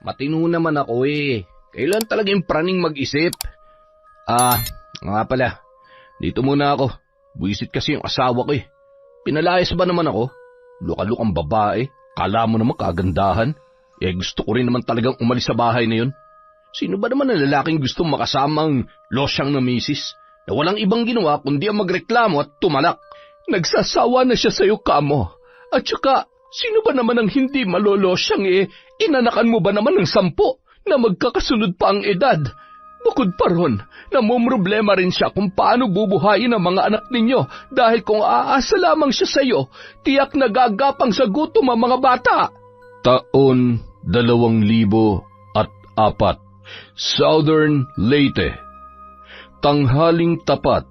Matino naman ako eh. Kailan talaga yung praning mag-isip? Nga pala. Dito muna ako. Buwisit kasi yung asawa ko eh. Pinalayas ba naman ako? Luka-lukang babae. Kala mo naman kagandahan. Gusto ko rin naman talagang umalis sa bahay na yun. Sino ba naman ang lalaking gustong makasamang losyang na misis na walang ibang ginawa kundi ang magreklamo at tumalak? Nagsasawa na siya sa'yo, kamo. At saka, sino ba naman ang hindi malolosyang inanakan mo ba naman ng 10 na magkakasunod pa ang edad? Bukod pa ron, namumroblema rin siya kung paano bubuhayin ang mga anak ninyo dahil kung aasa lamang siya sa'yo, tiyak nagagapang sa gutom ang mga bata. Taon 2004, Southern Leyte. Tanghaling tapat,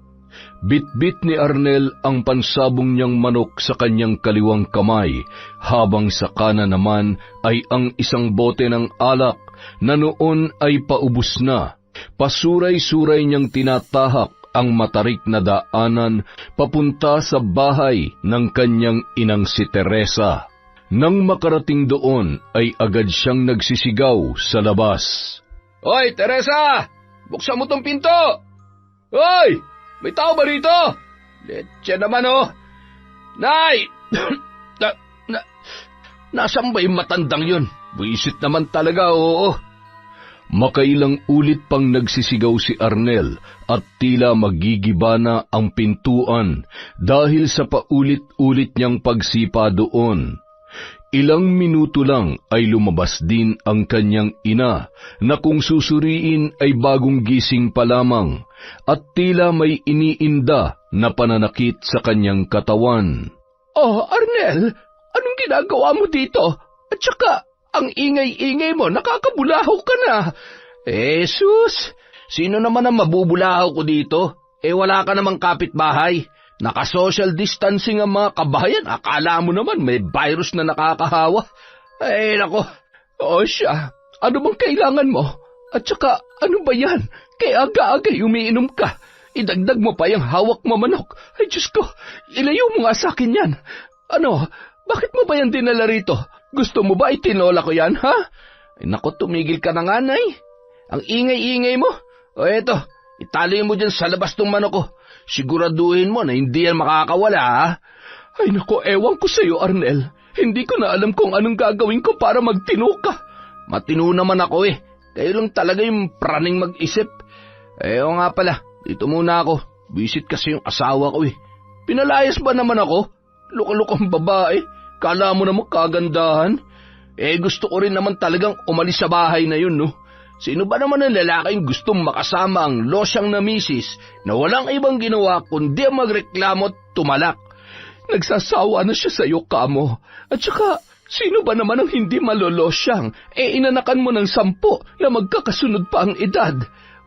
bitbit ni Arnel ang pansabong niyang manok sa kanyang kaliwang kamay, habang sa kanan naman ay ang isang bote ng alak na noon ay paubos na. Pasuray-suray niyang tinatahak ang matarik na daanan papunta sa bahay ng kanyang inang si Teresa. Nang makarating doon ay agad siyang nagsisigaw sa labas. Hoy, Teresa! Buksan mo tong pinto! Hoy! May tao ba rito? Letse naman oh! Nay! Nasaan ba yung matandang yun? Buisit naman talaga, oo. Makailang ulit pang nagsisigaw si Arnel at tila magigiba na ang pintuan dahil sa paulit-ulit niyang pagsipa doon. Ilang minuto lang ay lumabas din ang kanyang ina na kung susuriin ay bagong gising pa lamang at tila may iniinda na pananakit sa kanyang katawan. Oh, Arnel, anong ginagawa mo dito? At saka, ang ingay-ingay mo, nakakabulahaw ka na. Jesus, sino naman ang mabubulahaw ko dito? Wala ka namang kapitbahay. Naka-social distancing ang mga kabayan. Akala mo naman may virus na nakakahawa. Nako. O siya, ano bang kailangan mo? At saka, ano ba yan? Kaya aga-aga umiinom ka. Idagdag mo pa yung hawak mo manok. Ay, Diyos ko, ilayo mo nga sa akin yan. Ano, bakit mo ba yan dinala rito? Gusto mo ba itinola ko yan, ha? Nako, tumigil ka na nga, Nay. Ang ingay-ingay mo. O eto, itali mo dyan sa labas ng manok ko. Siguraduhin mo na hindi yan makakawala, ha? Ay nako, ewan ko sa'yo, Arnel. Hindi ko na alam kung anong gagawin ko para magtino ka. Matino naman ako eh. Kayo lang talaga yung praning mag-isip. O nga pala, dito muna ako. Visit kasi yung asawa ko eh. Pinalayas ba naman ako? Luka-lukang babae. Kala mo naman kagandahan. Gusto ko rin naman talagang umalis sa bahay na yun, no? Sino ba naman ang lalaking gustong makasama ang losyang na misis na walang ibang ginawa kundi ang magreklamo at tumalak? Nagsasawa na siya sa iyo, kamo. At saka, sino ba naman ang hindi malolosyang? Inanakan mo ng 10 na magkakasunod pa ang edad.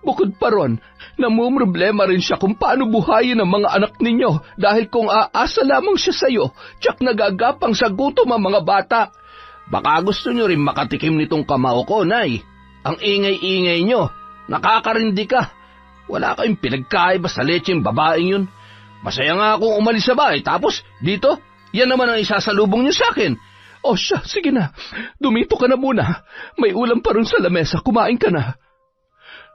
Bukod pa ron, namumroblema rin siya kung paano buhayin ang mga anak ninyo dahil kung aasa lamang siya sa iyo, tiyak nagagapang sa gutom ang mga bata. Baka gusto nyo rin makatikim nitong kamao ko, Nay. Ang ingay-ingay nyo, nakakarindi ka. Wala kayong pinagkaiba sa lecheng babaeng yun. Masaya nga akong umalis sa bahay, tapos dito, yan naman ang isasalubong nyo sa akin. O siya, sige na, dumito ka na muna. May ulam pa rin sa lamesa, kumain ka na.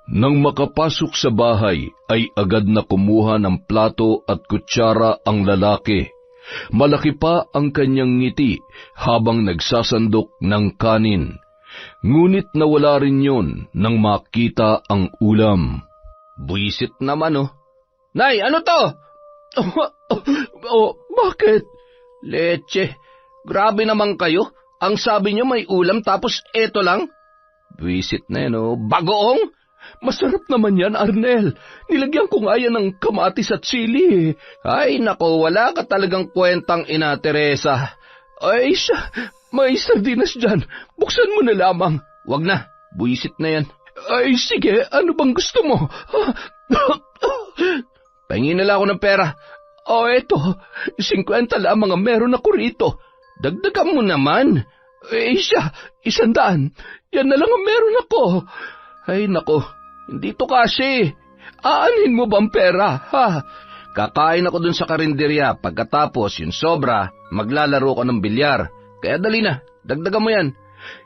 Nang makapasok sa bahay, ay agad na kumuha ng plato at kutsara ang lalaki. Malaki pa ang kanyang ngiti habang nagsasandok ng kanin. Ngunit nawala rin yon nang makita ang ulam. Buisit naman oh. Nay, ano to? Bakit? Leche, grabe naman kayo. Ang sabi niyo may ulam tapos eto lang? Buisit na yan oh. Bagoong? Masarap naman yan, Arnel. Nilagyan ko nga yan ng kamatis at sili. Ay, nako, wala ka talagang kwentang ina, Teresa. Ay, siya, may sardinas dyan. Buksan mo na lamang. Wag na, buisit na yan. Ay, sige, ano bang gusto mo? Pahingin na lang ako ng pera. Eto, 50 lamang ang meron ako rito. Dagdagan mo naman. Siya, 100. Yan na lang ang meron ako. Ay, nako, hindi to kasi. Aanhin mo bang pera, ha? Kakain ako dun sa karinderya. Pagkatapos, yung sobra, maglalaro ko ng bilyar. Kaya dali na, dagdagan mo yan.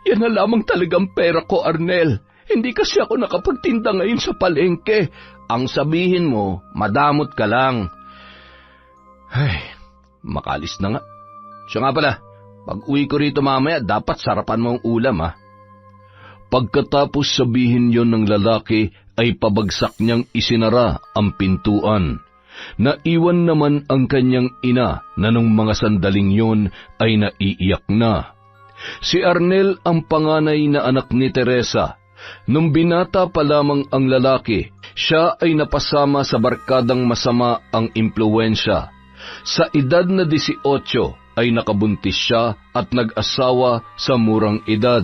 Yan na lamang talagang pera ko, Arnel. Hindi kasi ako nakapagtinda ngayon sa palengke. Ang sabihin mo, madamot ka lang. Ay, makalis na nga. Siya nga pala, pag uwi ko rito mamaya, dapat sarapan mo ang ulam, ha? Pagkatapos sabihin yon ng lalaki, ay pabagsak niyang isinara ang pintuan. Naiwan naman ang kanyang ina na nung mga sandaling yon ay naiiyak na. Si Arnel ang panganay na anak ni Teresa. Nung binata pa lamang ang lalaki, siya ay napasama sa barkadang masama ang impluwensya. Sa edad na 18 ay nakabuntis siya at nag-asawa sa murang edad.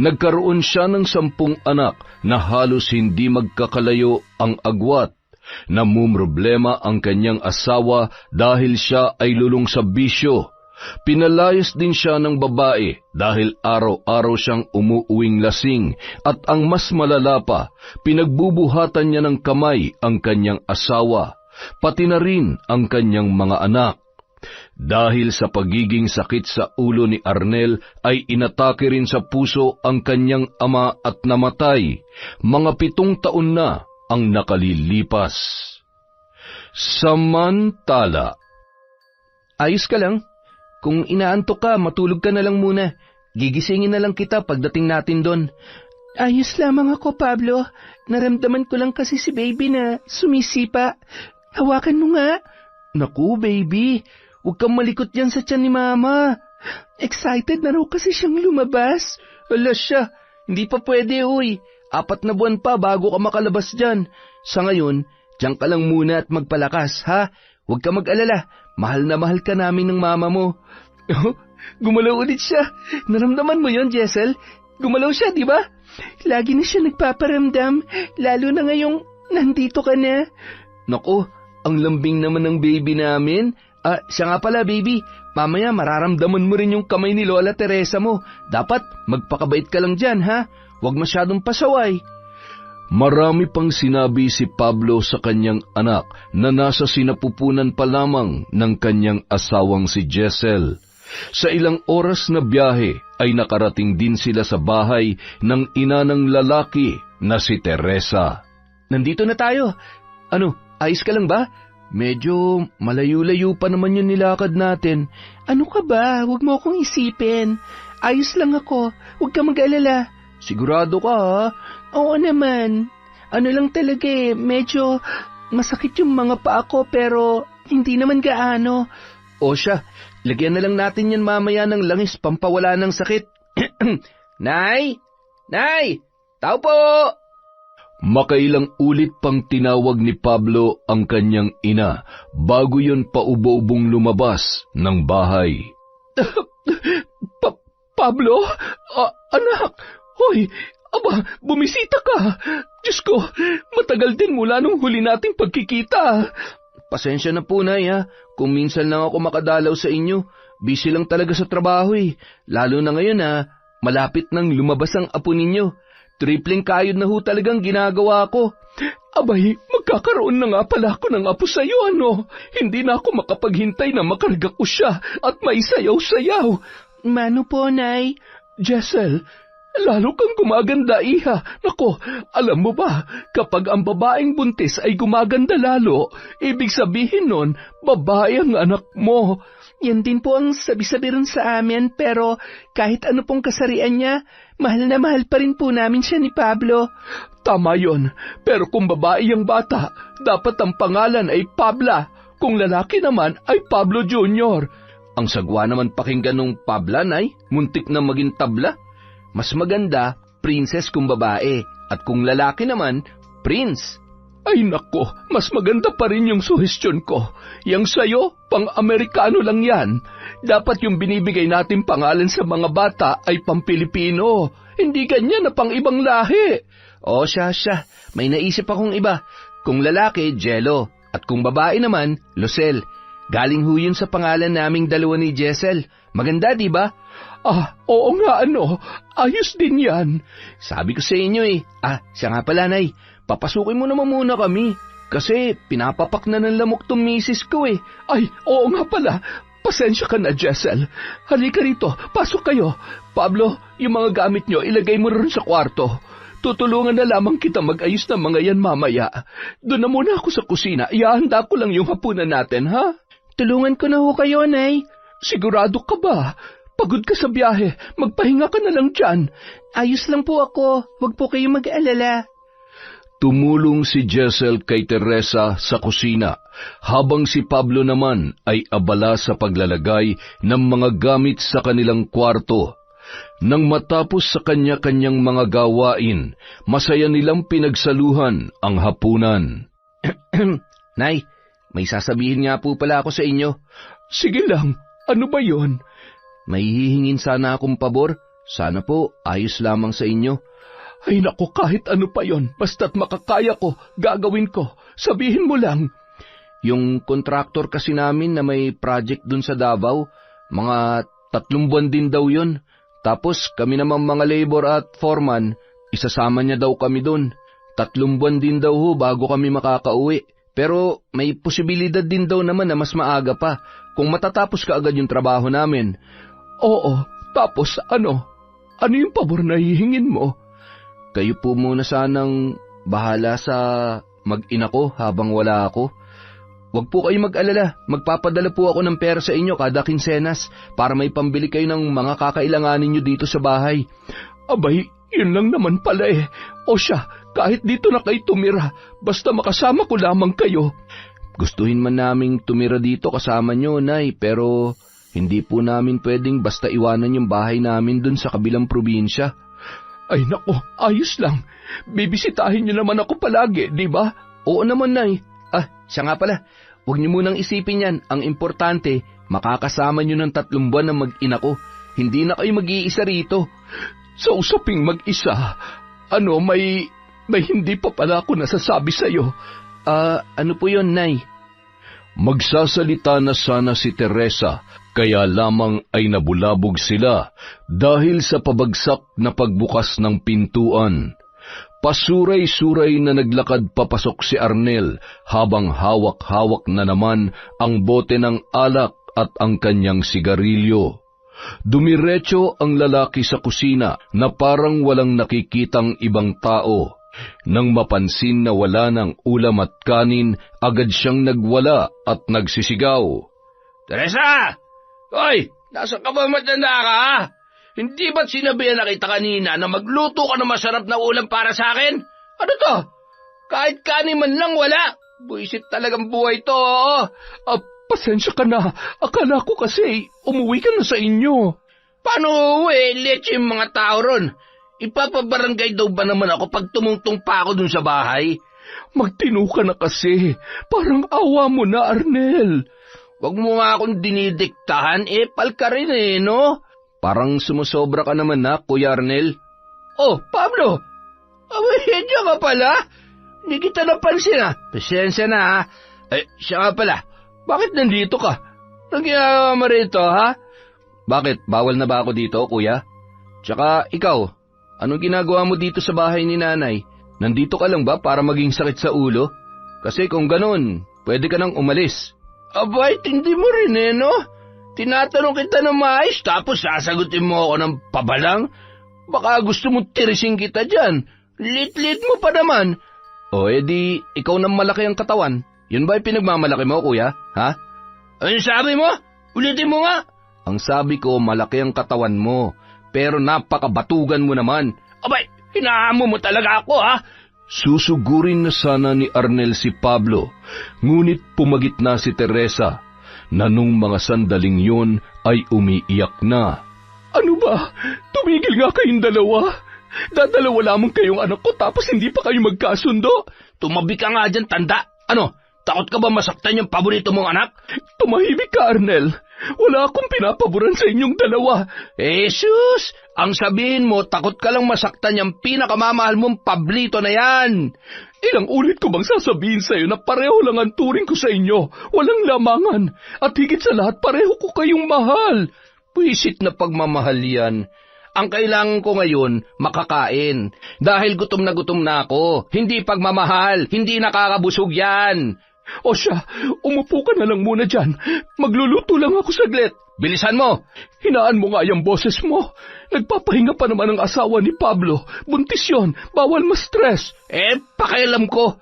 Nagkaroon siya ng 10 anak na halos hindi magkakalayo ang agwat. Namumroblema ang kanyang asawa dahil siya ay lulong sa bisyo. Pinalayas din siya ng babae dahil araw-araw siyang umuuwing lasing at ang mas malala pa, pinagbubuhatan niya ng kamay ang kanyang asawa, pati na rin ang kanyang mga anak. Dahil sa pagiging sakit sa ulo ni Arnel ay inatake rin sa puso ang kanyang ama at namatay. Mga 7 taon na ang nakalilipas. Samantala, ayos ka lang? Kung inaantok ka, matulog ka na lang muna. Gigisingin na lang kita pagdating natin doon. Ayos lamang ako, Pablo. Naramdaman ko lang kasi si baby na sumisipa. Hawakan mo nga. Naku, baby. Huwag kang malikot yan sa tiyan ni Mama. Excited na raw kasi siyang lumabas. Wala siya. Hindi pa pwede, uy. 4 na buwan pa bago ka makalabas dyan. Sa ngayon, diyan ka lang muna at magpalakas, ha? Huwag ka mag-alala. Mahal na mahal ka namin ng mama mo. Oh, gumalaw ulit siya. Naramdaman mo yon, Jessel? Gumalaw siya, di ba? Lagi na siya nagpaparamdam, lalo na ngayong nandito ka na. Naku, ang lambing naman ng baby namin. Siya nga pala, baby. Mamaya mararamdaman mo rin yung kamay ni Lola Teresa mo. Dapat magpakabait ka lang dyan, ha? Huwag masyadong pasaway. Marami pang sinabi si Pablo sa kanyang anak na nasa sinapupunan pa lamang ng kanyang asawang si Jessel. Sa ilang oras na biyahe ay nakarating din sila sa bahay ng ina ng lalaki na si Teresa. Nandito na tayo. Ano, ayos ka lang ba? Medyo malayo-layo pa naman yung nilakad natin. Ano ka ba? Huwag mo akong isipin. Ayos lang ako. Huwag ka mag-alala. Sigurado ka, ha? Oo naman. Ano lang talaga medyo masakit yung mga paa ko pero hindi naman gaano. O siya, lagyan na lang natin yan mamaya ng langis pampawala ng sakit. Nay! Nay! Tao po! Makailang ulit pang tinawag ni Pablo ang kanyang ina bago yon paubo-ubong lumabas ng bahay. Pablo? Anak! Hoy! Aba, bumisita ka! Diyos ko, matagal din mula nung huli nating pagkikita. Pasensya na po, Nay, ha? Kung minsan lang ako makadalaw sa inyo, busy lang talaga sa trabaho, eh. Lalo na ngayon, ha? Malapit nang lumabas ang apo ninyo. Tripling kayod na ho talagang ginagawa ko. Abay, magkakaroon na nga pala ako ng apo sa'yo, ano? Hindi na ako makapaghintay na makarga ko siya at maisayaw-sayaw. Mano po, Nay? Jessel, lalo kang gumaganda, iha. Nako, alam mo ba, kapag ang babaeng buntis ay gumaganda lalo, ibig sabihin nun, babae ang anak mo. Yan din po ang sabi-sabi rin sa amin, pero kahit ano pong kasarian niya, mahal na mahal pa rin po namin siya ni Pablo. Tama yon, pero kung babae ang bata, dapat ang pangalan ay Pabla. Kung lalaki naman ay Pablo Jr. Ang sagwa naman pakinggan nung Pabla, Nay, muntik na maging tabla. Mas maganda, princess kung babae, at kung lalaki naman, prince. Ay nako, mas maganda pa rin yung suhestyon ko. Yang sayo, pang-Amerikano lang yan. Dapat yung binibigay natin pangalan sa mga bata ay pang-Pilipino. Hindi ganyan na pang-ibang lahi. O siya, may naisip akong iba. Kung lalaki, Jello, at kung babae naman, Lucel. Galing ho yun sa pangalan naming dalawa ni Jessel. Maganda, di ba? Oo nga, ayos din yan. Sabi ko sa inyo siya nga pala, Nay, papasukin mo naman muna kami. Kasi pinapapak na ng lamok tong misis ko Ay, oo nga pala, Pasensya ka na, Jessel. Halika rito, pasok kayo. Pablo, yung mga gamit nyo, ilagay mo rin sa kwarto. Tutulungan na lamang kita mag-ayos ng mga yan mamaya. Doon na muna ako sa kusina. Ihahanda ko lang yung hapunan natin, ha? Tulungan ko na ho kayo, Nay. Sigurado ka ba? Pagod ka sa biyahe. Magpahinga ka na lang dyan. Ayos lang po ako. Huwag po kayo mag-alala. Tumulong si Jessel kay Teresa sa kusina, habang si Pablo naman ay abala sa paglalagay ng mga gamit sa kanilang kwarto. Nang matapos sa kanya-kanyang mga gawain, masaya nilang pinagsaluhan ang hapunan. Nay, may sasabihin nga po pala ako sa inyo. Sige lang, ano ba yon? May hihingin sana akong pabor. Sana po, ayos lamang sa inyo. Ay naku, kahit ano pa yon, basta't makakaya ko, gagawin ko. Sabihin mo lang. Yung kontraktor kasi namin na may project dun sa Davao, mga 3 buwan din daw yun. Tapos kami naman mga labor at foreman, isasama niya daw kami dun. 3 buwan din daw ho bago kami makakauwi. Pero may posibilidad din daw naman na mas maaga pa, kung matatapos ka agad yung trabaho namin. Oo, tapos ano? Ano yung pabor na hihingin mo? Kayo po muna sanang bahala sa mag-ina ko habang wala ako. Huwag po kayo mag-alala, magpapadala po ako ng pera sa inyo kada kinsenas para may pambili kayo ng mga kakailanganin nyo dito sa bahay. Abay, yun lang naman pala eh. O siya, kahit dito na kayo tumira, basta makasama ko lamang kayo. Gustuhin man naming tumira dito kasama nyo, Nay, pero hindi po namin pwedeng basta iwanan yung bahay namin dun sa kabilang probinsya. Ay nako, ayos lang. Bibisitahin niyo naman ako palagi, di ba? Oo naman, Nay. Siya nga pala. Huwag niyo munang isipin yan. Ang importante, makakasama niyo ng 3 buwan na mag-ina ko. Hindi na kayo mag-iisa rito. Sa usaping mag-isa, may hindi pa pala ako nasasabi sa'yo. Ano po yun, Nay? Magsasalita na sana si Teresa, kaya lamang ay nabulabog sila dahil sa pabagsak na pagbukas ng pintuan. Pasuray-suray na naglakad papasok si Arnel habang hawak-hawak na naman ang bote ng alak at ang kanyang sigarilyo. Dumiretso ang lalaki sa kusina na parang walang nakikitang ibang tao. Nang mapansin na wala ng ulam at kanin, agad siyang nagwala at nagsisigaw. Teresa! Hoy! Nasa ka ba matanda ka, ha? Hindi ba't sinabihan na kita kanina na magluto ka ng masarap na ulam para sa akin? Ano to? Kahit kanin man lang wala. Buisit talagang buhay to, oo. Pasensya ka na. Akala ko kasi umuwi ka na sa inyo. Paano uwi? Leche yung mga tao ron. Ipapabarangay daw ba naman ako pag tumungtong pa ako dun sa bahay? Magtino ka na kasi. Parang awa mo na, Arnel. Huwag mo nga akong dinidiktahan, pal ka rin no? Parang sumusobra ka naman na, Kuya Arnel. Oh, Pablo! Diyan ka pala? Hindi kita napansin, ha? Pasensya na, ha? Siya nga pala. Bakit nandito ka? Anong ginagawa mo rito, ha? Bakit? Bawal na ba ako dito, Kuya? Tsaka ikaw, anong ginagawa mo dito sa bahay ni Nanay? Nandito ka lang ba para maging sakit sa ulo? Kasi kung ganun, pwede ka nang umalis. Abay, hindi mo rin no? Tinatanong kita ng maayos tapos sasagutin mo ako ng pabalang? Baka gusto mong tirisin kita dyan. Lit-lit mo pa naman. O edi, ikaw nang malaki ang katawan. Yun ba yung pinagmamalaki mo, Kuya? Ha? Ano sabi mo? Ulitin mo nga. Ang sabi ko, malaki ang katawan mo. Pero napakabatugan mo naman. Abay, hinahamon mo talaga ako, ha? Susugurin na sana ni Arnel si Pablo, ngunit pumagit na si Teresa, na nung mga sandaling yun ay umiiyak na. Ano ba? Tumigil nga kayong dalawa. Dadalawa lamang kayong anak ko tapos hindi pa kayo magkasundo. Tumabi ka nga dyan, tanda. Ano, takot ka ba masaktan yung paborito mong anak? Tumahimik ka, Arnel. Wala akong pinapaboran sa inyong dalawa. Jesus! Ang sabihin mo, takot ka lang masaktan yung pinakamamahal mong Pablito na yan. Ilang ulit ko bang sasabihin sa'yo na pareho lang ang turing ko sa inyo, walang lamangan, at higit sa lahat pareho ko kayong mahal. Puisit na pagmamahal yan. Ang kailangan ko ngayon, makakain. Dahil gutom na ako. Hindi pagmamahal, hindi nakakabusog yan. O siya, umupo ka na lang muna dyan. Magluluto lang ako saglit. Bilisan mo! Hinaan mo nga yung boses mo. Nagpapahinga pa naman ang asawa ni Pablo. Buntis yon, bawal ma-stress. Pakialam ko.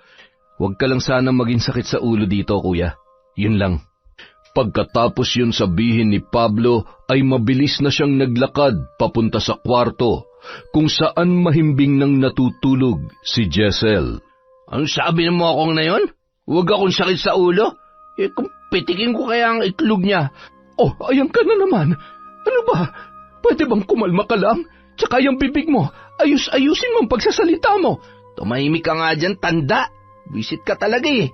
Huwag ka lang sana maging sakit sa ulo dito, kuya. Yun lang. Pagkatapos yun sabihin ni Pablo, ay mabilis na siyang naglakad papunta sa kwarto, kung saan mahimbing nang natutulog si Jessel. Ang sabi mo akong na yon? Huwag akong sakit sa ulo? Kung pitikin ko kaya ang itlog niya. Oh, ayan ka na naman. Ano ba? Pwede bang kumalma ka lang? Tsaka yung bibig mo, ayusin mo ang pagsasalita mo. Tumahimik ka nga dyan, tanda. Visit ka talaga eh.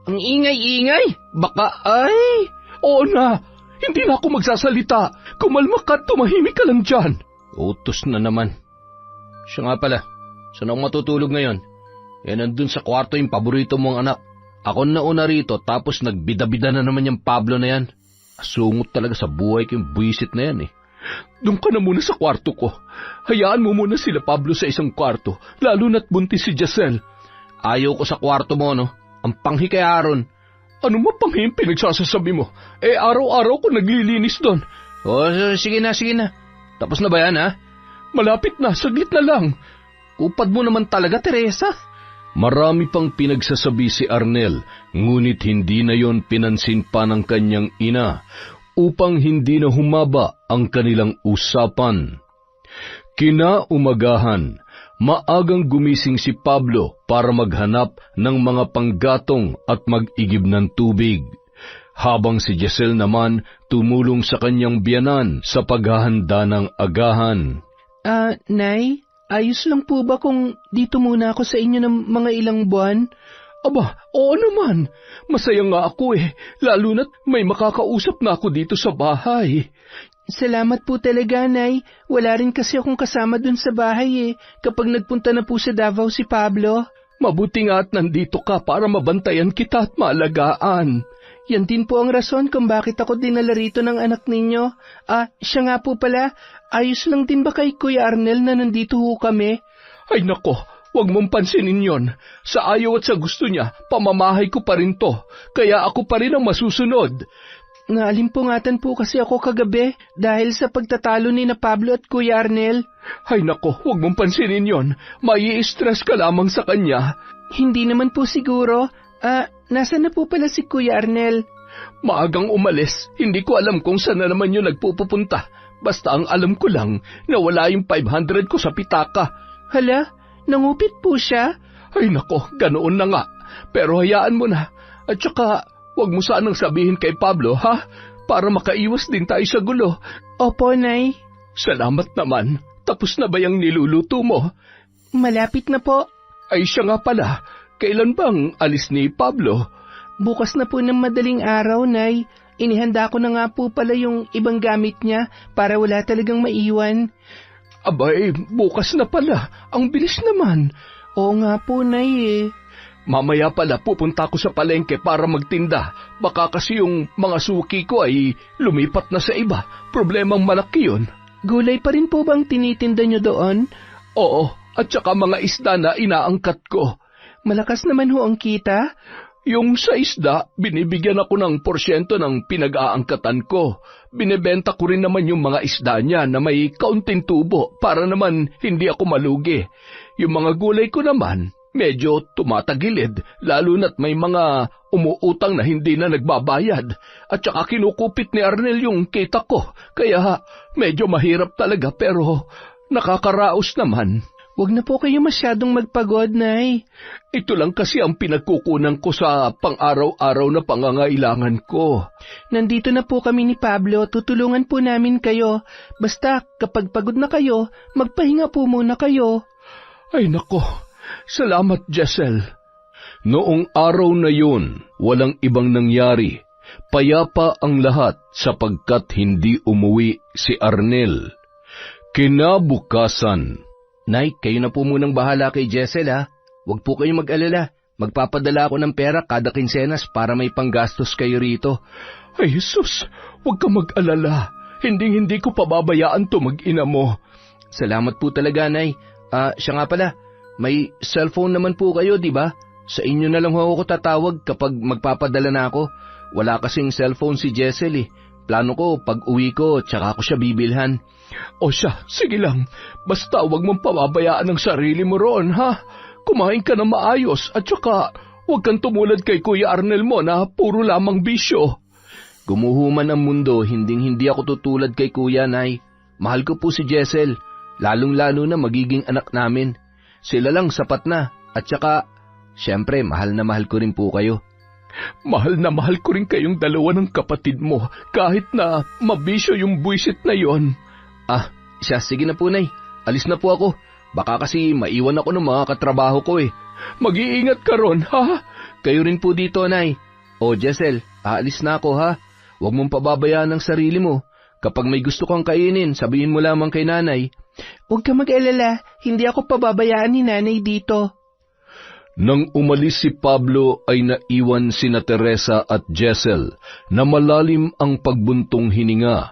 Ang ingay-ingay. Baka ay... Oo na, hindi na ako magsasalita. Kumalma ka at tumahimik ka lang dyan. Utos na naman. Siya nga pala, saan ako matutulog ngayon? Nandun sa kwarto yung paborito mong anak. Ako nauna rito tapos nagbida-bida na naman yung Pablo na yan. Asungot talaga sa buhay ko yung buwisit na yan eh. Doon ka na muna sa kwarto ko. Hayaan mo muna sila Pablo sa isang kwarto, lalo na't buntis si Jessel. Ayaw ko sa kwarto mo, no? Ang panghi kay Aaron. Ano mapanghi pinagsasasabi mo? Araw-araw ko naglilinis doon. Sige na. Tapos na ba yan, ha? Malapit na, saglit na lang. Upad mo naman talaga, Teresa. Marami pang pinagsasabi si Arnel, ngunit hindi na yon pinansin pa ng kanyang ina, upang hindi na humaba ang kanilang usapan. Kinaumagahan, maagang gumising si Pablo para maghanap ng mga panggatong at mag-igib ng tubig, habang si Jessel naman tumulong sa kanyang biyanan sa paghahanda ng agahan. Nay, ayos lang po ba kung dito muna ako sa inyo ng mga ilang buwan? Aba, oo naman. Masaya nga ako lalo na't may makakausap na ako dito sa bahay. Salamat po talaga, Nay. Wala rin kasi akong kasama dun sa bahay kapag nagpunta na po sa Davao si Pablo. Mabuti nga at nandito ka para mabantayan kita at maalagaan. Yan din po ang rason kung bakit ako dinala rito ng anak ninyo. Siya nga po pala, ayos lang din ba kay Kuya Arnel na nandito ho kami? Ay nako, huwag mong pansinin yon. Sa ayaw at sa gusto niya, pamamahay ko pa rin to. Kaya ako pa rin ang masusunod. Naalimpungatan po kasi ako kagabi dahil sa pagtatalo ni na Pablo at Kuya Arnel. Ay nako, huwag mong pansinin yon. Mai-stress ka lamang sa kanya. Hindi naman po siguro. Nasaan na po pala si Kuya Arnel? Maagang umalis. Hindi ko alam kung saan na naman yun nagpupunta. Basta ang alam ko lang na wala yung 500 ko sa pitaka. Hala, nangupit po siya? Ay nako, ganoon na nga. Pero hayaan mo na. At saka, huwag mo sanang sabihin kay Pablo, ha? Para makaiwas din tayo sa gulo. Opo, Nay. Salamat naman. Tapos na ba yung niluluto mo? Malapit na po. Ay siya nga pala. Kailan bang alis ni Pablo? Bukas na po ng madaling araw, Nay. Inihanda ko na nga po pala yung ibang gamit niya para wala talagang maiwan. Abay, bukas na pala. Ang bilis naman. Oo nga po, Nay Mamaya pala pupunta ko sa palengke para magtinda. Baka kasi yung mga suki ko ay lumipat na sa iba. Problemang malaki yun. Gulay pa rin po bang tinitinda nyo doon? Oo, at saka mga isda na inaangkat ko. Malakas naman ho ang kita? Yung sa isda, binibigyan ako ng porsyento ng pinag-aangkatan ko. Binebenta ko rin naman yung mga isda niya na may kaunting tubo para naman hindi ako malugi. Yung mga gulay ko naman, medyo tumatagilid, lalo na't may mga umuutang na hindi na nagbabayad. At saka kinukupit ni Arnel yung kita ko, kaya medyo mahirap talaga pero nakakaraos naman. Huwag na po kayo masyadong magpagod, Nay. Ito lang kasi ang pinagkukunan ko sa pang-araw-araw na pangangailangan ko. Nandito na po kami ni Pablo, tutulungan po namin kayo. Basta kapag pagod na kayo, magpahinga po muna kayo. Ay nako, salamat Jessel. Noong araw na yun, walang ibang nangyari. Payapa ang lahat sapagkat hindi umuwi si Arnel. Kinabukasan, Nay, kayo na po munang bahala kay Jessel, ha? Huwag po kayong mag-alala. Magpapadala ako ng pera kada kinsenas para may panggastos kayo rito. Ay Jesus, huwag ka mag-alala. Hindi ko pababayaan to mag-ina mo. Salamat po talaga, Nay. Siya nga pala, may cellphone naman po kayo, di ba? Sa inyo na lang ho ako tatawag kapag magpapadala na ako. Wala kasing cellphone si Jessel eh. Plano ko, pag uwi ko, tsaka ko siya bibilhan. O siya, sige lang. Basta huwag mong pababayaan ang sarili mo roon, ha? Kumain ka na maayos at saka huwag kang tumulad kay Kuya Arnel mo na puro lamang bisyo. Gumuhuman ang mundo, hindi ako tutulad kay Kuya, Nay. Mahal ko po si Jessel, lalong-lalo na magiging anak namin. Sila lang sapat na, at saka, syempre, mahal na mahal ko rin po kayo. Mahal na mahal ko rin kayong dalawa ng kapatid mo, kahit na mabisyo yung buwisit na yon. Sige na po, Nay. Alis na po ako. Baka kasi maiwan ako ng mga katrabaho ko eh. Mag-iingat ka ron, ha? Kayo rin po dito, Nay. O, Jessel, aalis na ako, ha? Huwag mong pababayaan ang sarili mo. Kapag may gusto kang kainin, sabihin mo lamang kay Nanay. Huwag ka mag-alala, hindi ako pababayaan ni Nanay dito. Nang umalis si Pablo ay naiwan sina Teresa at Jessel na malalim ang pagbuntong hininga.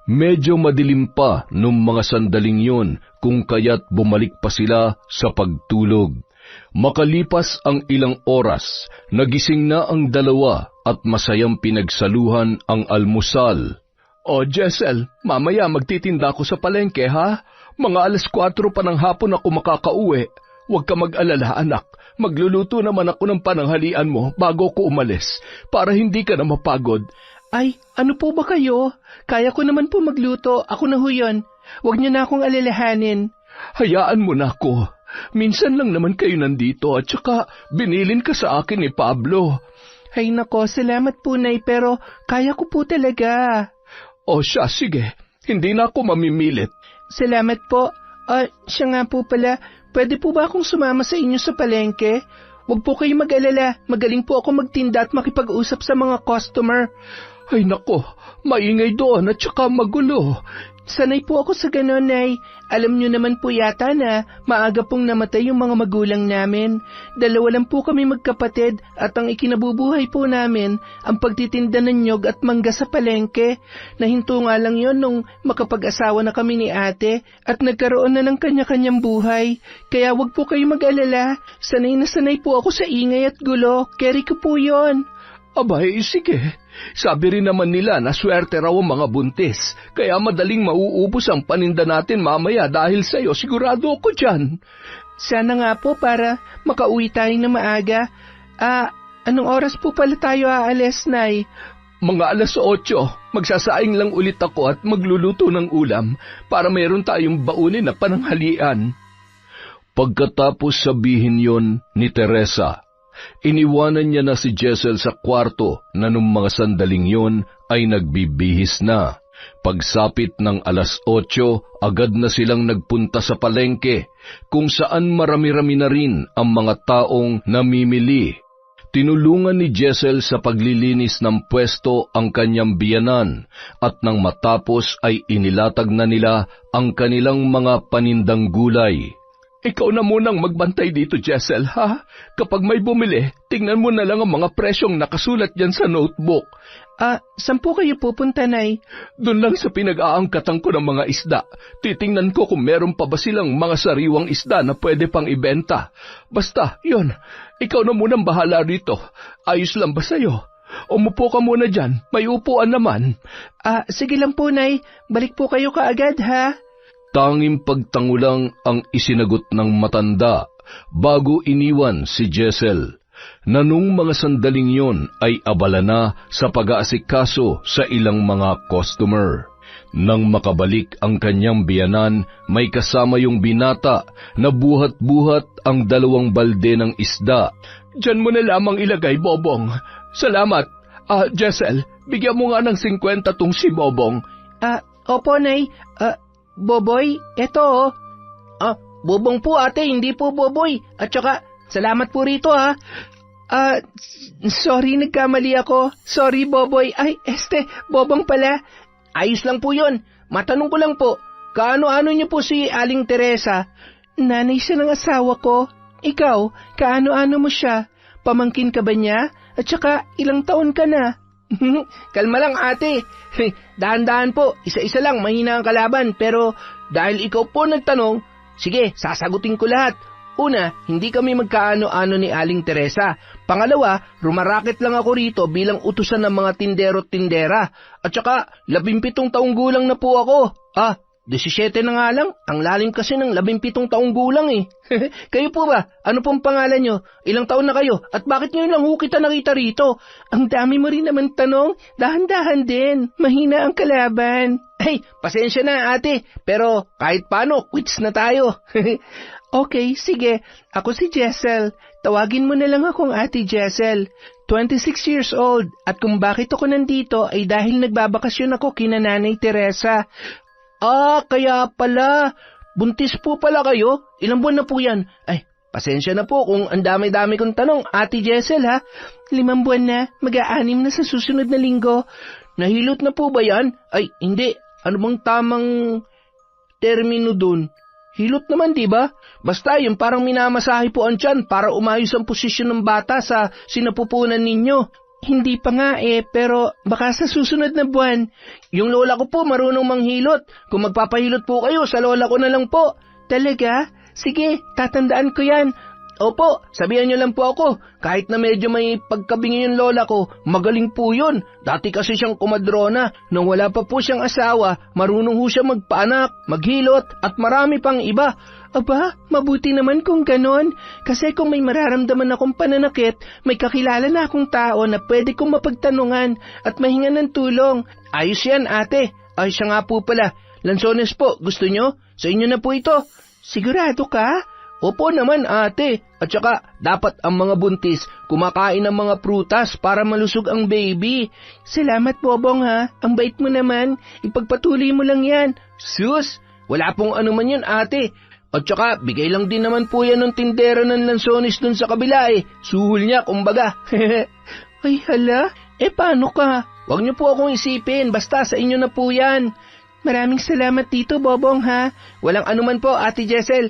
Medyo madilim pa nung mga sandaling yun kung kaya't bumalik pa sila sa pagtulog. Makalipas ang ilang oras, nagising na ang dalawa at masayang pinagsaluhan ang almusal. O Jessel, mamaya magtitinda ako sa palengke ha? Mga 4:00 pa ng hapon ako makakauwi. Huwag ka mag-alala anak, magluluto naman ako ng pananghalian mo bago ko umalis para hindi ka na mapagod. Ay, ano po ba kayo? Kaya ko naman po magluto, ako na ho yun. Huwag niyo na akong alalahanin. Hayaan mo na ako. Minsan lang naman kayo nandito at saka binilin ka sa akin ni Pablo. Ay nako, salamat po Nay, pero kaya ko po talaga. O siya, sige. Hindi na ako mamimilit. Salamat po. Siya nga po pala, pwede po ba akong sumama sa inyo sa palengke? Huwag po kayo mag-alala, magaling po ako magtinda at makipag-usap sa mga customer. Ay nako, maingay doon at saka magulo. Sanay po ako sa ganon, Nay. Alam niyo naman po yata na maaga pong namatay yung mga magulang namin. 2 lang po kami magkapatid at ang ikinabubuhay po namin ang pagtitinda ng nyog at mangga sa palengke. Nahinto nga lang yon nung makapag-asawa na kami ni ate at nagkaroon na ng kanya-kanyang buhay. Kaya wag po kayo mag-alala. Sanay na sanay po ako sa ingay at gulo. Carry ko po yon. Abay, sige. Sabi rin naman nila na swerte raw ang mga buntis, kaya madaling mauubos ang paninda natin mamaya dahil sa'yo, sigurado ako dyan. Sana nga po para makauwi tayo na maaga. Anong oras po pala tayo aalis, Nay? Mga 8:00, magsasaing lang ulit ako at magluluto ng ulam para mayroon tayong baunin na pananghalian. Pagkatapos sabihin yon ni Teresa, iniwanan niya na si Jessel sa kwarto na nung mga sandaling yon ay nagbibihis na. Pagsapit ng 8:00, agad na silang nagpunta sa palengke, kung saan marami-rami na rin ang mga taong namimili. Tinulungan ni Jessel sa paglilinis ng pwesto ang kanyang biyanan at nang matapos ay inilatag na nila ang kanilang mga panindang gulay. Ikaw na munang magbantay dito, Jessel, ha? Kapag may bumili, tingnan mo na lang ang mga presyong nakasulat dyan sa notebook. Saan po kayo pupunta, Nay? Doon lang sa pinag-aangkatan ko ng mga isda. Titingnan ko kung meron pa ba silang mga sariwang isda na pwede pang ibenta. Basta, yon. Ikaw na munang bahala rito. Ayos lang ba sa'yo? Umupo ka muna dyan. May upuan naman. Sige lang po, Nay. Balik po kayo kaagad, ha? Tanging pagtangulang ang isinagot ng matanda bago iniwan si Jessel, na nung mga sandaling yon ay abala na sa pag-aasikaso sa ilang mga customer. Nang makabalik ang kanyang biyanan, may kasama yung binata na buhat-buhat ang 2 balde ng isda. Diyan mo na lamang ilagay, Bobong. Salamat. Jessel, bigyan mo nga ng 50 tong si Bobong. Opo, Nay. Boboy, eto. Bobong po ate, hindi po Boboy. At saka, salamat po rito ha. Sorry, nagkamali ako. Sorry, Boboy. Ay, Bobong pala. Ayos lang po yun. Matanong ko lang po, kaano-ano niyo po si Aling Teresa? Nanay siya ng asawa ko. Ikaw, kaano-ano mo siya? Pamangkin ka ba niya? At saka, ilang taon ka na? Kalma lang ate. Dahan-dahan po, isa-isa lang mahina ang kalaban, pero dahil ikaw po nagtanong, sige, sasagutin ko lahat. Una, hindi kami magkaano-ano ni Aling Teresa. Pangalawa, rumaraket lang ako rito bilang utusan ng mga tindero-tindera. At saka, 17 taong gulang na po ako. 17 na nga lang. Ang lalim kasi ng 17 taong gulang eh. Kayo po ba? Ano pong pangalan nyo? Ilang taon na kayo? At bakit ngayon lang ho kita nakita rito? Ang dami mo rin naman tanong. Dahan-dahan din. Mahina ang kalaban. Ay, pasensya na ate. Pero kahit paano, quits na tayo. Okay, sige. Ako si Jessel. Tawagin mo na lang akong Ate Jessel. 26 years old. At kung bakit ako nandito ay dahil nagbabakasyon ako kina Nanay Teresa. Kaya pala. Buntis po pala kayo? Ilang buwan na po yan? Ay, pasensya na po kung ang dami-dami kong tanong, Ate Jessel ha. 5 buwan na. Mag-6 na sa susunod na linggo. Nahilot na po ba yan? Ay, hindi. Ano bang tamang termino dun? Hilot naman, di ba? Basta yung parang minamasahe po ang tiyan para umayos ang posisyon ng bata sa sinapupunan ninyo. Hindi pa nga pero baka sa susunod na buwan. Yung lola ko po marunong manghilot. Kung magpapahilot po kayo, sa lola ko na lang po. Talaga? Sige, tatandaan ko yan. Opo, sabihan niyo lang po ako. Kahit na medyo may pagkabingi yung lola ko, magaling po yun. Dati kasi siyang kumadrona. Nung wala pa po siyang asawa, marunong ho siya magpaanak, maghilot, at marami pang iba. Aba, mabuti naman kung ganon. Kasi kung may mararamdaman akong pananakit, may kakilala na akong tao na pwede kong mapagtanungan at mahingan ng tulong. Ayos yan, ate. Ay, siya nga po pala. Lansones po, gusto nyo? Sa inyo na po ito. Sigurado ka? Opo naman, ate. At saka, dapat ang mga buntis kumakain ng mga prutas para malusog ang baby. Salamat, Bobong, ha. Ang bait mo naman. Ipagpatuloy mo lang yan. Sus, wala pong ano man yan, ate. At saka, bigay lang din naman po yan ng tindero ng lansones dun sa kabila eh. Suhol niya, kumbaga. Ay, hala. Paano ka? Huwag niyo po akong isipin. Basta sa inyo na po yan. Maraming salamat dito, Bobong, ha? Walang anuman po, Ate Jessel.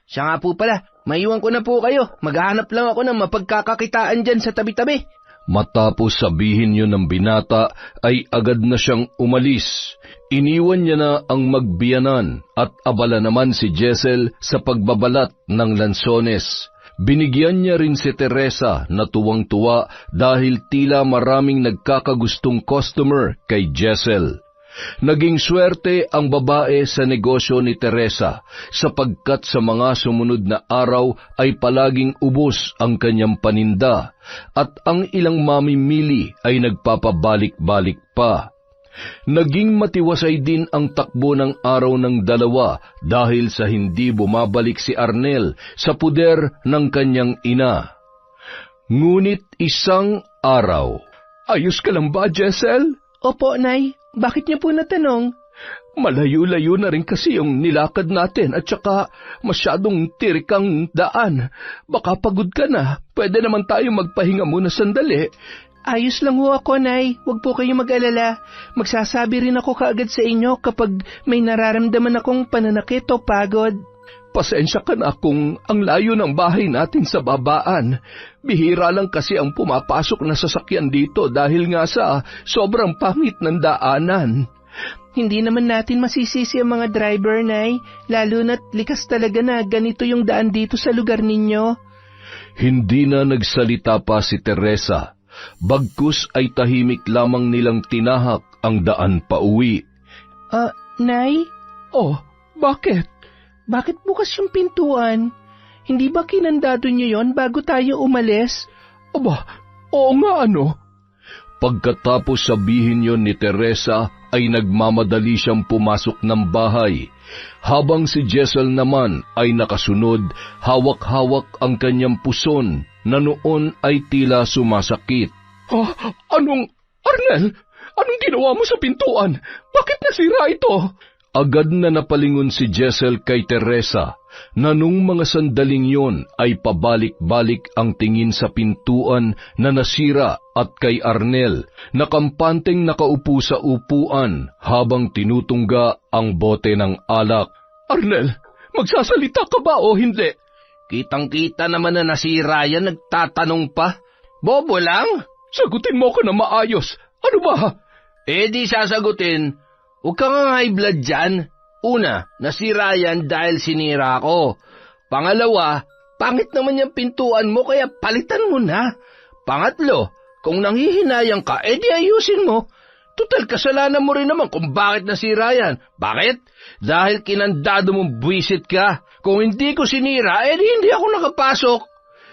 Siya nga po pala. Maiwan ko na po kayo. Maghahanap lang ako ng mapagkakakitaan dyan sa tabi-tabi. Matapos sabihin yun ng binata, ay agad na siyang umalis. Iniwan niya na ang magbiyanan at abala naman si Jessel sa pagbabalat ng lansones. Binigyan niya rin si Teresa na tuwang-tuwa dahil tila maraming nagkakagustong customer kay Jessel. Naging swerte ang babae sa negosyo ni Teresa sapagkat sa mga sumunod na araw ay palaging ubos ang kanyang paninda at ang ilang mamimili ay nagpapabalik-balik pa. Naging matiwasay din ang takbo ng araw ng dalawa dahil sa hindi bumabalik si Arnel sa puder ng kanyang ina. Ngunit isang araw. Ayos ka lang ba, Jessel? Opo, Nay. Bakit niyo po natanong? Malayo-layo na rin kasi yung nilakad natin at saka masyadong tirik ang daan. Baka pagod ka na. Pwede naman tayo magpahinga muna sandali. Ayos lang ho ako, Nay. Huwag po kayong mag-alala. Magsasabi rin ako kaagad sa inyo kapag may nararamdaman akong pananakit o pagod. Pasensya ka na kung ang layo ng bahay natin sa babaan. Bihira lang kasi ang pumapasok na sasakyan dito dahil nga sa sobrang pangit ng daanan. Hindi naman natin masisisi ang mga driver, Nay. Lalo na't likas talaga na ganito yung daan dito sa lugar ninyo. Hindi na nagsalita pa si Teresa. Bagkus ay tahimik lamang nilang tinahak ang daan pauwi. Nay? Oh, bakit? Bakit bukas yung pintuan? Hindi ba kinandado niyo yon bago tayo umalis? Aba, oo nga ano. Pagkatapos sabihin yon ni Teresa, ay nagmamadali siyang pumasok ng bahay. Habang si Jessel naman ay nakasunod, hawak-hawak ang kanyang puson na noon ay tila sumasakit. Arnel? Anong ginawa mo sa pintuan? Bakit nasira ito? Agad na napalingon si Jessel kay Teresa na nung mga sandaling yon ay pabalik-balik ang tingin sa pintuan na nasira at kay Arnel na kampanteng nakaupo sa upuan habang tinutungga ang bote ng alak. Arnel, magsasalita ka ba o hindi? Kitang-kita naman na nasira yan, nagtatanong pa. Bobo lang? Sagutin mo ko na maayos. Ano ba? Di sasagutin. Huwag ka nga high blood dyan. Una, nasira yan dahil sinira ko. Pangalawa, Pangit naman yung pintuan mo kaya palitan mo na. Pangatlo, kung nanghihinayang ka, edi ayusin mo. Tutal, kasalanan mo rin naman kung bakit nasira yan. Bakit? Dahil kinandado mong buwisit ka. Kung hindi ko sinira, edi hindi ako nakapasok.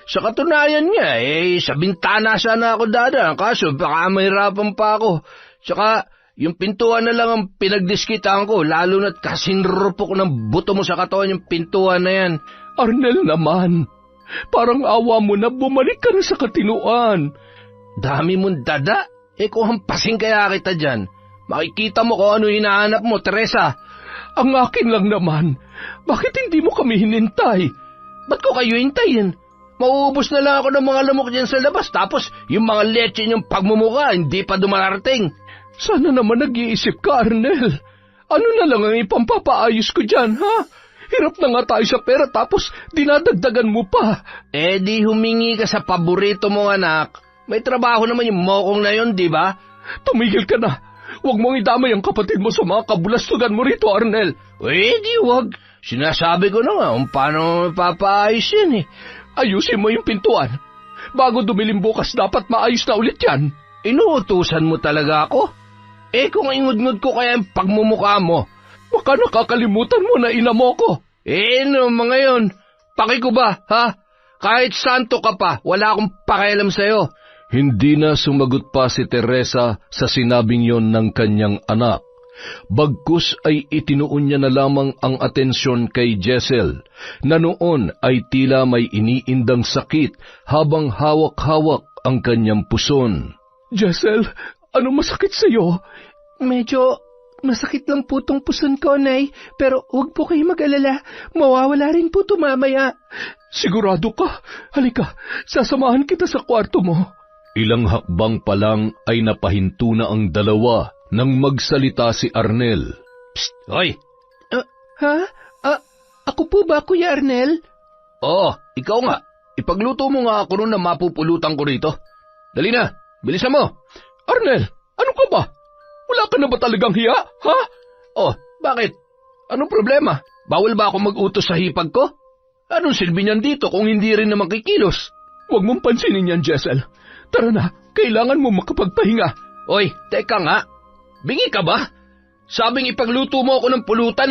Sa katunayan nga, sa bintana sana ako dadaan. Kaso baka mahirapan pa ako. Tsaka, yung pintuan na lang ang pinagdiskitaan ko, lalo na't kasing rupok ng buto mo sa katawan yung pintuan na yan. Arnel naman, parang awa mo na bumalik ka na sa katinuan. Dami mong dada. Kung hampasin kaya kita dyan, makikita mo kung ano hinahanap mo, Teresa. Ang akin lang naman, bakit hindi mo kami hinintay? Ba't ko kayo hintayin? Mauubos na lang ako ng mga lamok dyan sa labas, tapos yung mga leche niyong pagmumuka, hindi pa dumarating. Sana naman nag-iisip ka, Arnel. Ano na lang ang ipampapaayos ko dyan, ha? Hirap na nga tayo sa pera, tapos dinadagdagan mo pa. Di humingi ka sa paborito mo, anak. May trabaho naman yung mokong na yon, di ba? Tumigil ka na. Huwag mong idamay ang kapatid mo sa mga kabulastugan mo rito, Arnel. Di wag. Sinasabi ko na nga kung paano mapapaayos yan Ayusin mo yung pintuan. Bago dumilim bukas, dapat maayos na ulit yan. Inuutusan mo talaga ako? Kung ingudngud ko kaya yung pagmumukha mo. Baka nakakalimutan mo na ina mo ko. No, mga yon. Paki ko ba, ha? Kahit santo ka pa, wala akong pakialam sa'yo. Hindi na sumagot pa si Teresa sa sinabing yon ng kanyang anak. Bagkus ay itinuon niya na lamang ang atensyon kay Jessel, na noon ay tila may iniindang sakit habang hawak-hawak ang kanyang puson. Jessel, ano masakit sa'yo? Medyo masakit lang po tong puson ko, Nay, pero huwag po kayo mag-alala. Mawawala rin po ito mamaya. Sigurado ka? Halika, sasamahan kita sa kwarto mo. Ilang hakbang pa lang ay napahinto na ang dalawa nang magsalita si Arnel. Psst! Hoy! Ako po ba, Kuya Arnel? Oo, ikaw nga. Ipagluto mo nga ako nun na mapupulutan ko rito. Dali na, bilisan mo. Arnel, ano ka ba? Wala ka na ba talagang hiya, ha? Bakit? Anong problema? Bawal ba ako mag-utos sa hipag ko? Anong silbi niyan dito kung hindi rin naman kikilos? Huwag mong pansinin yan, Jessel. Tara na, kailangan mo makapagpahinga. Oy, teka nga. Bingi ka ba? Sabing ipagluto mo ako ng pulutan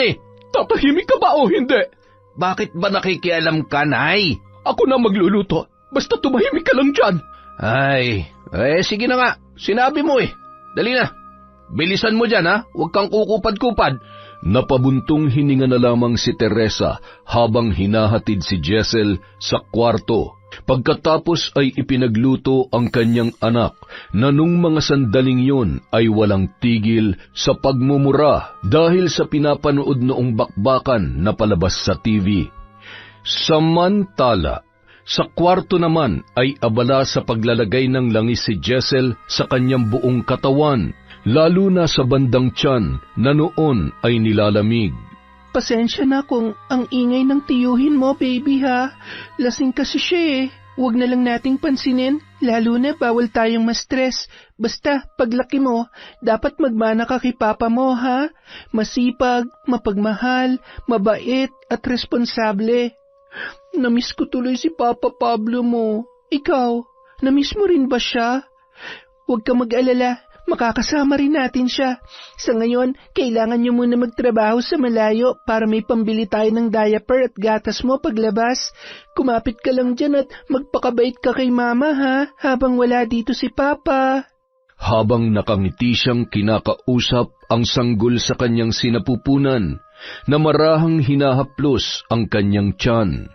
Tatahimik ka ba o hindi? Bakit ba nakikialam ka, Nay? Ako na magluluto. Basta tumahimik ka lang dyan. Sige na nga. Sinabi mo Dali na. Bilisan mo dyan, ha? Huwag kang kukupad-kupad. Napabuntong hininga na lamang si Teresa habang hinahatid si Jessel sa kwarto. Pagkatapos ay ipinagluto ang kanyang anak na nung mga sandaling yon ay walang tigil sa pagmumura dahil sa pinapanood noong bakbakan na palabas sa TV. Samantala, sa kwarto naman ay abala sa paglalagay ng langis si Jessel sa kanyang buong katawan, lalo na sa bandang tiyan na noon ay nilalamig. Pasensya na kung ang ingay ng tiyuhin mo, baby, ha? Lasing kasi siya Huwag na lang nating pansinin, lalo na bawal tayong ma-stress. Basta, paglaki mo, dapat magmana ka kay papa mo, ha? Masipag, mapagmahal, mabait, at responsable. Namiss ko tuloy si Papa Pablo mo. Ikaw, namiss mo rin ba siya? Huwag ka mag-alala. Makakasama rin natin siya. Sa ngayon, kailangan niyo muna magtrabaho sa malayo para may pambili tayo ng diaper at gatas mo paglabas. Kumapit ka lang dyan at magpakabait ka kay Mama, ha? Habang wala dito si Papa. Habang nakangiti siyang kinakausap ang sanggol sa kanyang sinapupunan, na marahang hinahaplos ang kanyang tiyan.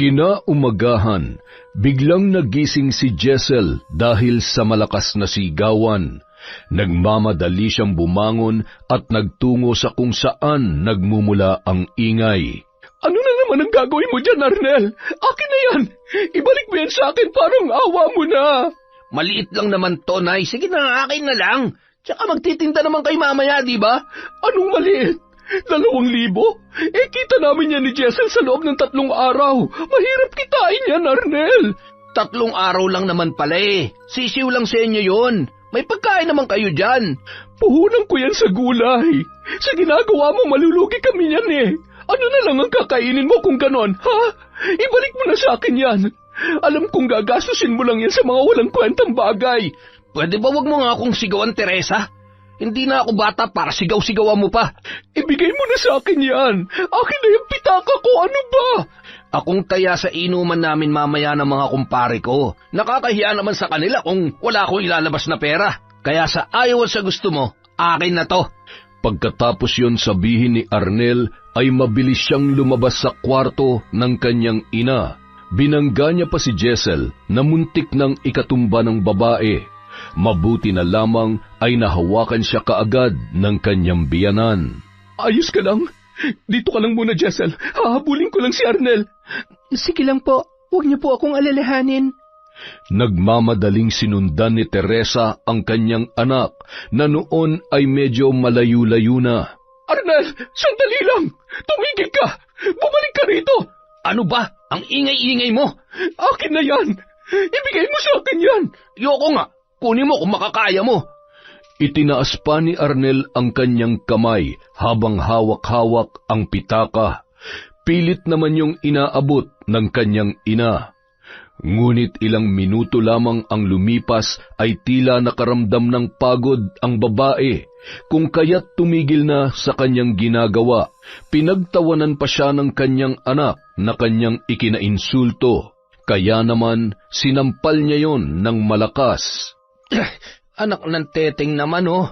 Kinaumagahan, biglang nagising si Jessel dahil sa malakas na sigawan. Nagmamadali siyang bumangon at nagtungo sa kung saan nagmumula ang ingay. Ano na naman ang gagawin mo dyan, Arnel? Akin na yan! Ibalik mo yan sa akin, parang awa mo na! Maliit lang naman to, Nay. Sige na, akin na lang. Tsaka magtitinda naman kay mamaya, di ba? Anong maliit? 2,000? Kita namin yan ni Jessel sa loob ng 3 araw. Mahirap kitain yan, Arnel. 3 araw lang naman pala Sisiw lang sa inyo yun. May pagkain naman kayo dyan. Puhunan ko yan sa gulay. Sa ginagawa mo, malulugi kami yan Ano na lang ang kakainin mo kung ganon, ha? Ibalik mo na sa akin yan. Alam kong gagastusin mo lang yan sa mga walang kwentang bagay. Pwede ba wag mo nga akong sigawan, Teresa? Hindi na ako bata para sigaw-sigawan mo pa. Ibigay mo na sa akin yan. Akin na yung pitaka ko, ano ba? Akong taya sa inuman namin mamaya ng mga kumpare ko. Nakakahiya naman sa kanila kung wala akong ilalabas na pera. Kaya sa ayaw at sa gusto mo, akin na to. Pagkatapos yon sabihin ni Arnel, ay mabilis siyang lumabas sa kwarto ng kanyang ina. Binangga niya pa si Jessel na muntik ng ikatumba ng babae. Mabuti na lamang ay nahawakan siya kaagad ng kanyang biyanan. Ayos ka lang? Dito ka lang muna, Jessel. Hahabulin ko lang si Arnel. Sige lang po, huwag niyo po akong alalahanin. Nagmamadaling sinundan ni Teresa ang kanyang anak na noon ay medyo malayo-layo na. Arnel, sandali lang! Tumigil ka! Bumalik ka rito! Ano ba? Ang ingay-ingay mo! Akin na yan! Ibigay mo sa akin yan! Yoko nga! Kunin mo kung makakaya mo. Itinaas pa ni Arnel ang kanyang kamay habang hawak-hawak ang pitaka. Pilit naman yung inaabot ng kanyang ina. Ngunit ilang minuto lamang ang lumipas ay tila nakaramdam ng pagod ang babae, kung kaya't tumigil na sa kanyang ginagawa. Pinagtawanan pa siya ng kanyang anak na kanyang ikinainsulto. Kaya naman sinampal niya yon ng malakas. Anak ng teteng naman, oh.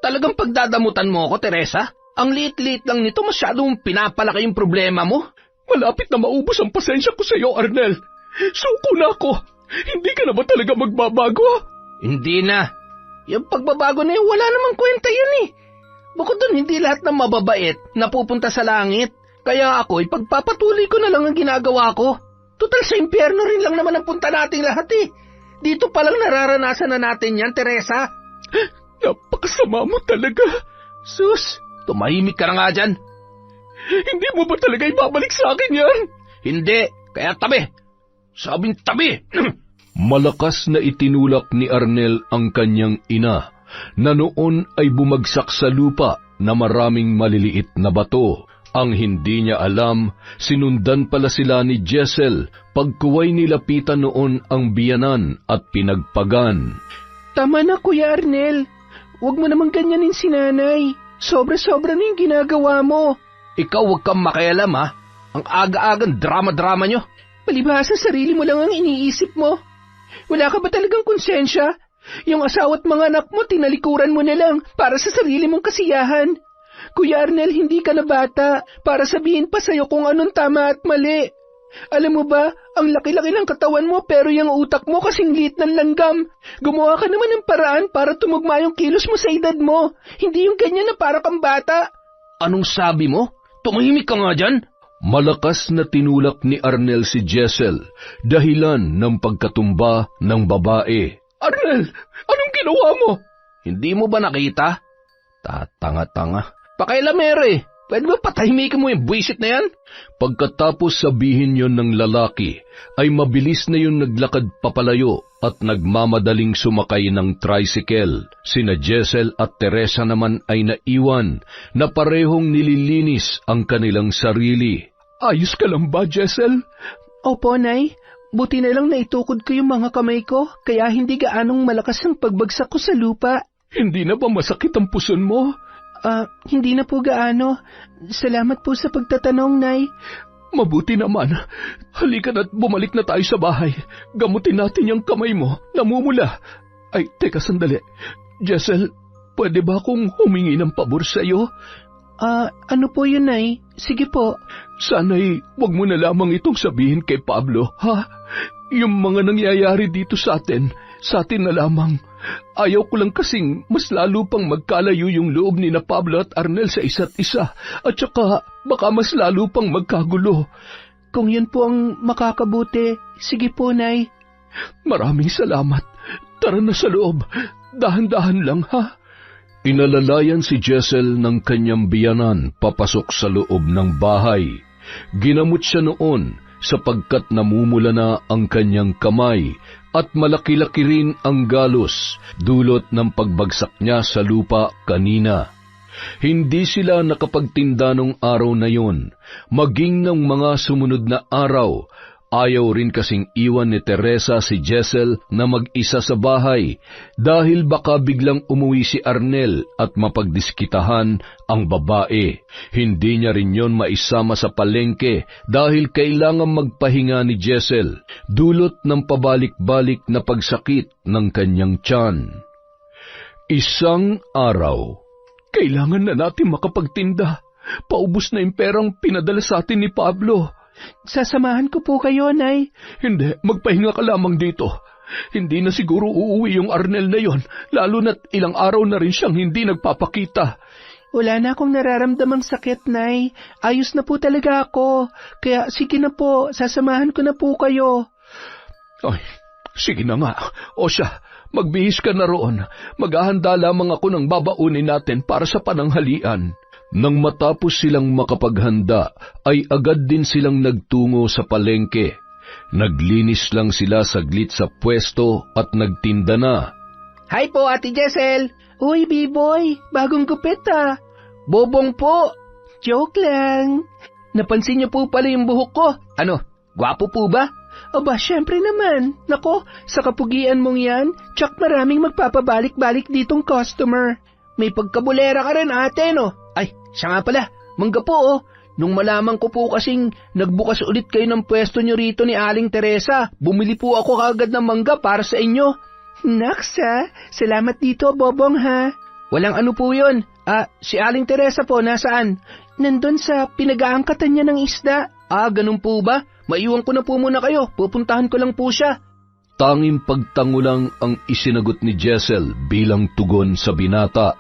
Talagang pagdadamutan mo ako, Teresa? Ang liit-liit lang nito, masyadong pinapalaki yung problema mo. Malapit na maubos ang pasensya ko sa iyo, Arnel. Suko na ako. Hindi ka na ba talaga magbabago? Hindi na. Yung pagbabago na yun, wala namang kwenta yun eh. Bukod dun, hindi lahat ng mababait napupunta sa langit. Kaya ako, ipagpapatuloy ko na lang ang ginagawa ko. Total sa impyerno rin lang naman ang punta nating lahat eh. Dito palang nararanasan na natin yan, Teresa. Napakasama mo talaga. Sus, tumahimik ka na nga dyan. Hindi mo ba talaga ibabalik sa akin yan? Hindi, kaya tabi. Sabing tabi. Malakas na itinulak ni Arnel ang kanyang ina, na noon ay bumagsak sa lupa na maraming maliliit na bato. Ang hindi niya alam, sinundan pala sila ni Jessel pagkuway nilapitan noon ang biyanan at pinagpagan. Tama na, Kuya Arnel. Huwag mo naman ganyanin si nanay. Sobra-sobra na yung ginagawa mo. Ikaw huwag kang makialam, ha? Ang aga-agang drama-drama nyo. Palibhasa sarili mo lang ang iniisip mo. Wala ka ba talagang konsensya? Yung asawa at mga anak mo, tinalikuran mo na lang para sa sarili mong kasiyahan. Kuya Arnel, hindi ka na bata para sabihin pa sa'yo kung anong tama at mali. Alam mo ba, ang laki-laki ng katawan mo pero yung utak mo kasing liit ng langgam. Gumawa ka naman ng paraan para tumugma yung kilos mo sa edad mo. Hindi yung ganyan na para kang bata. Anong sabi mo? Tumahimik ka nga dyan. Malakas na tinulak ni Arnel si Jessel, dahilan ng pagkatumba ng babae. Arnel, anong ginawa mo? Hindi mo ba nakita? Tatanga-tanga. Pakailamero eh. Pwede ba patahimikin mo yung buwisit na yan? Pagkatapos sabihin yon ng lalaki, ay mabilis na yung naglakad papalayo at nagmamadaling sumakay ng tricycle. Sina Jessel at Teresa naman ay naiwan na parehong nililinis ang kanilang sarili. Ayos ka lang ba, Jessel? Opo, Nay. Buti na lang naitukod ko yung mga kamay ko, kaya hindi gaanong malakas ang pagbagsak ko sa lupa. Hindi na ba masakit ang puson mo? Hindi na po gaano. Salamat po sa pagtatanong, Nay. Mabuti naman. Halika na't bumalik na tayo sa bahay. Gamutin natin yung kamay mo. Namumula. Ay, teka sandali. Jessel, pwede ba akong humingi ng pabor sa iyo? Ano po yun, Nay? Sige po. Sana'y wag mo na lamang itong sabihin kay Pablo, ha? Yung mga nangyayari dito sa atin na lamang. Ayaw ko lang kasing mas lalo pang magkalayo yung loob ni na Pablo at Arnel sa isa't isa, at saka baka mas lalo pang magkagulo. Kung yun po ang makakabuti, sige po, Nay. Maraming salamat. Tara na sa loob. Dahan-dahan lang, ha? Inalalayan si Jessel ng kanyang biyanan papasok sa loob ng bahay. Ginamot siya noon sapagkat namumula na ang kanyang kamay at malaki-laki rin ang galos dulot ng pagbagsak niya sa lupa kanina. Hindi sila nakapagtinda nung araw na yon, maging ng mga sumunod na araw. Ayaw rin kasing iwan ni Teresa si Jessel na mag-isa sa bahay dahil baka biglang umuwi si Arnel at mapagdiskitahan ang babae. Hindi niya rin yon maisama sa palengke dahil kailangan magpahinga ni Jessel, dulot ng pabalik-balik na pagsakit ng kanyang tiyan. Isang araw, kailangan na natin makapagtinda. Paubos na yung perang pinadala sa atin ni Pablo. Sasamahan ko po kayo, Nay. Hindi, magpahinga ka lamang dito. Hindi na siguro uuwi yung Arnel na yon, lalo na't ilang araw na rin siyang hindi nagpapakita. Wala na akong nararamdamang sakit, Nay. Ayos na po talaga ako. Kaya sige na po, sasamahan ko na po kayo. Ay, sige na nga. O siya, magbihis ka na roon. Maghahanda lamang ako ng babaunin natin para sa pananghalian. Nang matapos silang makapaghanda, ay agad din silang nagtungo sa palengke. Naglinis lang sila saglit sa pwesto at nagtinda na. Hi po, Ate Jessel. Uy, B-boy, bagong gupit ah. Bobong po. Joke lang. Napansin niyo po pala yung buhok ko. Ano, gwapo po ba? Aba, syempre naman. Nako, sa kapugian mong yan, tsak maraming magpapabalik-balik ditong customer. May pagkabulera ka rin, ate, no? Ay, siya nga pala, mangga po, oh. Nung malaman ko po kasing nagbukas ulit kayo ng pwesto nyo rito ni Aling Teresa, bumili po ako kagad ng mangga para sa inyo. Naksa, salamat dito, Bobong, ha? Walang ano po yun. Si Aling Teresa po, nasaan? Nandun sa pinag-aangkatan niya ng isda. Ganun po ba? Maiwan ko na po muna kayo, pupuntahan ko lang po siya. Tanging pagtango lang ang isinagot ni Jessel bilang tugon sa binata.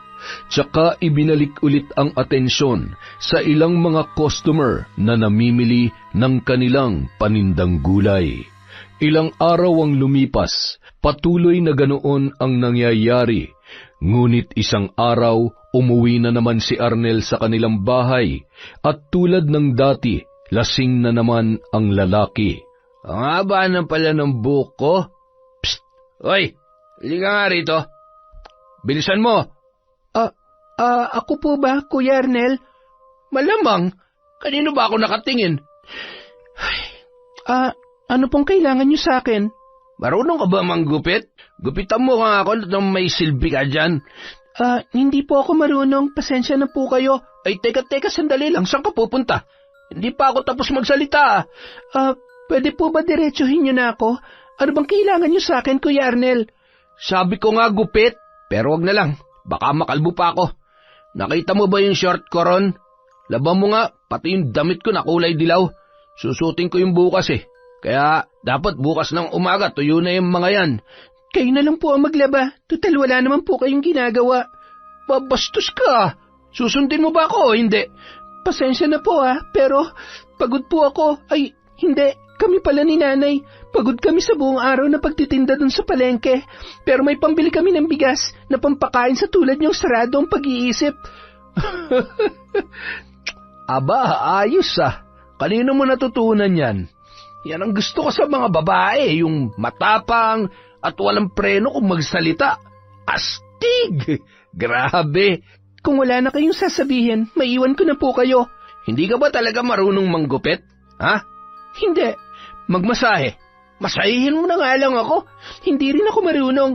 Tsaka ibinalik ulit ang atensyon sa ilang mga customer na namimili ng kanilang panindang gulay. Ilang araw ang lumipas, patuloy na ganoon ang nangyayari. Ngunit isang araw, umuwi na naman si Arnel sa kanilang bahay at tulad ng dati, lasing na naman ang lalaki. Ang haba na pala ng buhok ko. Psst! Hoy! Halika nga rito. Bilisan mo! Ako po ba, Kuya Arnel? Malamang. Kanino ba ako nakatingin? Ano pong kailangan niyo sa akin? Marunong ka ba manggupit? Gupitan mo nga ako nang may silbi ka dyan. Hindi po ako marunong. Pasensya na po kayo. Ay, teka, sandali lang. Saan ka pupunta? Hindi pa ako tapos magsalita. Pwede po ba diretsuhin niyo na ako? Ano bang kailangan niyo sa akin, Kuya Arnel? Sabi ko nga gupit, pero wag na lang. Baka makalbo pa ako. Nakita mo ba yung short ko ron? Laban mo nga, pati yung damit ko na kulay dilaw. Susutin ko yung bukas eh. Kaya dapat bukas ng umaga tuyo na yung mga yan. Kayo na lang po ang maglaba. Tutal wala naman po kayong ginagawa. Babastos ka. Susundin mo ba ako o hindi? Pasensya na po pero pagod po ako. Ay, hindi. Kami pala ni Nanay. Pagod kami sa buong araw na pagtitinda dun sa palengke. Pero may pambili kami ng bigas na pampakain sa tulad niyong sarado ang pag-iisip. Aba, ayos Kanino mo natutunan yan? Yan ang gusto ko sa mga babae, yung matapang at walang preno kung magsalita. Astig! Grabe! Kung wala na kayong sasabihin, maiwan ko na po kayo. Hindi ka ba talaga marunong manggupit? Ha? Hindi. Magmasahe. Masahihin mo na nga lang ako. Hindi rin ako marunong.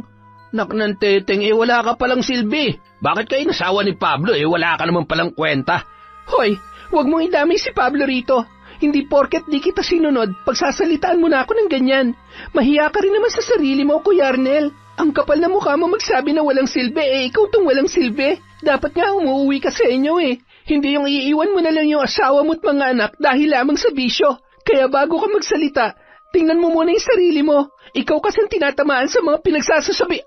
Naknan teteng, wala ka palang silbi. Bakit kayo nasawa ni Pablo, wala ka naman palang kwenta? Hoy, wag mong idamay si Pablo rito. Hindi porket di kita sinunod, pagsasalitaan mo na ako ng ganyan. Mahiya ka rin naman sa sarili mo, Kuya Arnel. Ang kapal na mukha mo magsabi na walang silbi, ikaw tong walang silbi. Dapat nga umuwi ka sa inyo Hindi yung iiwan mo na lang yung asawa mo't mga anak dahil lamang sa bisyo. Kaya bago ka magsalita, tingnan mo muna yung sarili mo. Ikaw kasing tinatamaan sa mga pinagsasasabi.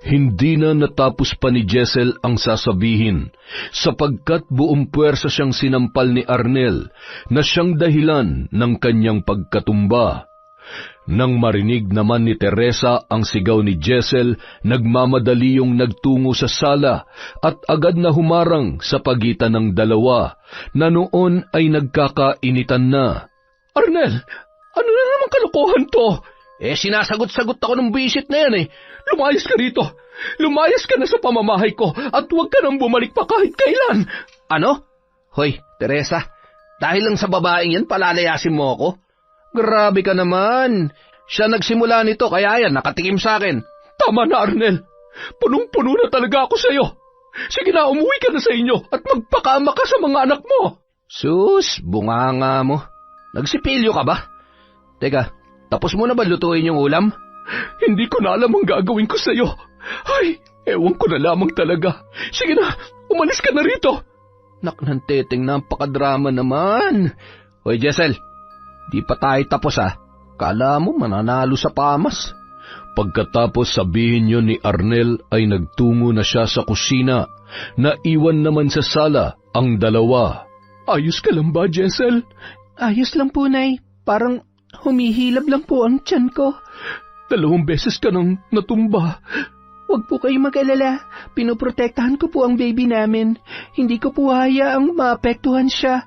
Hindi na natapos pa ni Jessel ang sasabihin, sapagkat buong puwersa siyang sinampal ni Arnel na siyang dahilan ng kanyang pagkatumba. Nang marinig naman ni Teresa ang sigaw ni Jessel, nagmamadali yung nagtungo sa sala at agad na humarang sa pagitan ng dalawa na noon ay nagkakainitan na. Arnel, ano na naman kalokohan to? Sinasagot-sagot ako ng bisit na yan eh. Lumayas ka rito. Lumayas ka na sa pamamahay ko at huwag ka nang bumalik pa kahit kailan. Ano? Hoy, Teresa, dahil lang sa babaeng yan, palalayasin mo ako? Grabe ka naman. Siya nagsimula nito, kaya yan, nakatikim sa akin. Tama na, Arnel. Punong-puno na talaga ako sa'yo. Sige na, umuwi ka na sa inyo at magpakama ka sa mga anak mo. Sus, bunganga mo. Nagsipilyo ka ba? Teka, tapos mo na ba lutuin yung ulam? Hindi ko na alam ang gagawin ko sa'yo. Ay, ewan ko na lamang talaga. Sige na, umalis ka na rito. Naknanteteng, napakadrama naman. Hoy, Jessel, di pa tayo tapos ah. Kala mo mananalo sa pamas. Pagkatapos sabihin yun ni Arnel ay nagtungo na siya sa kusina. Naiwan naman sa sala ang dalawa. Ayos ka lang ba, Jessel? Ayos lang po, Nay. Parang humihilab lang po ang tiyan ko. 2 beses ka nang natumba. Huwag po kayo mag-alala. Pinoprotektahan ko po ang baby namin. Hindi ko po hayaang maapektuhan siya.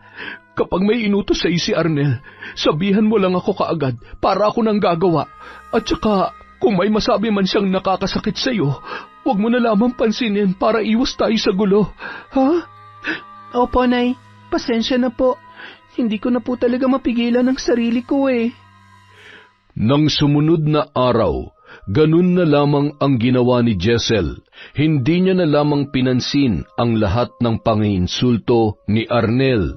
Kapag may inutos sa'yo si Arnel, sabihan mo lang ako kaagad para ako nang gagawa. At saka, kung may masabi man siyang nakakasakit sa'yo, huwag mo na lamang pansinin para iwas tayo sa gulo. Ha? Opo, Nay. Pasensya na po. Hindi ko na po talaga mapigilan ang sarili ko eh. Nang sumunod na araw, ganun na lamang ang ginawa ni Jessel. Hindi niya na lamang pinansin ang lahat ng panginsulto ni Arnel.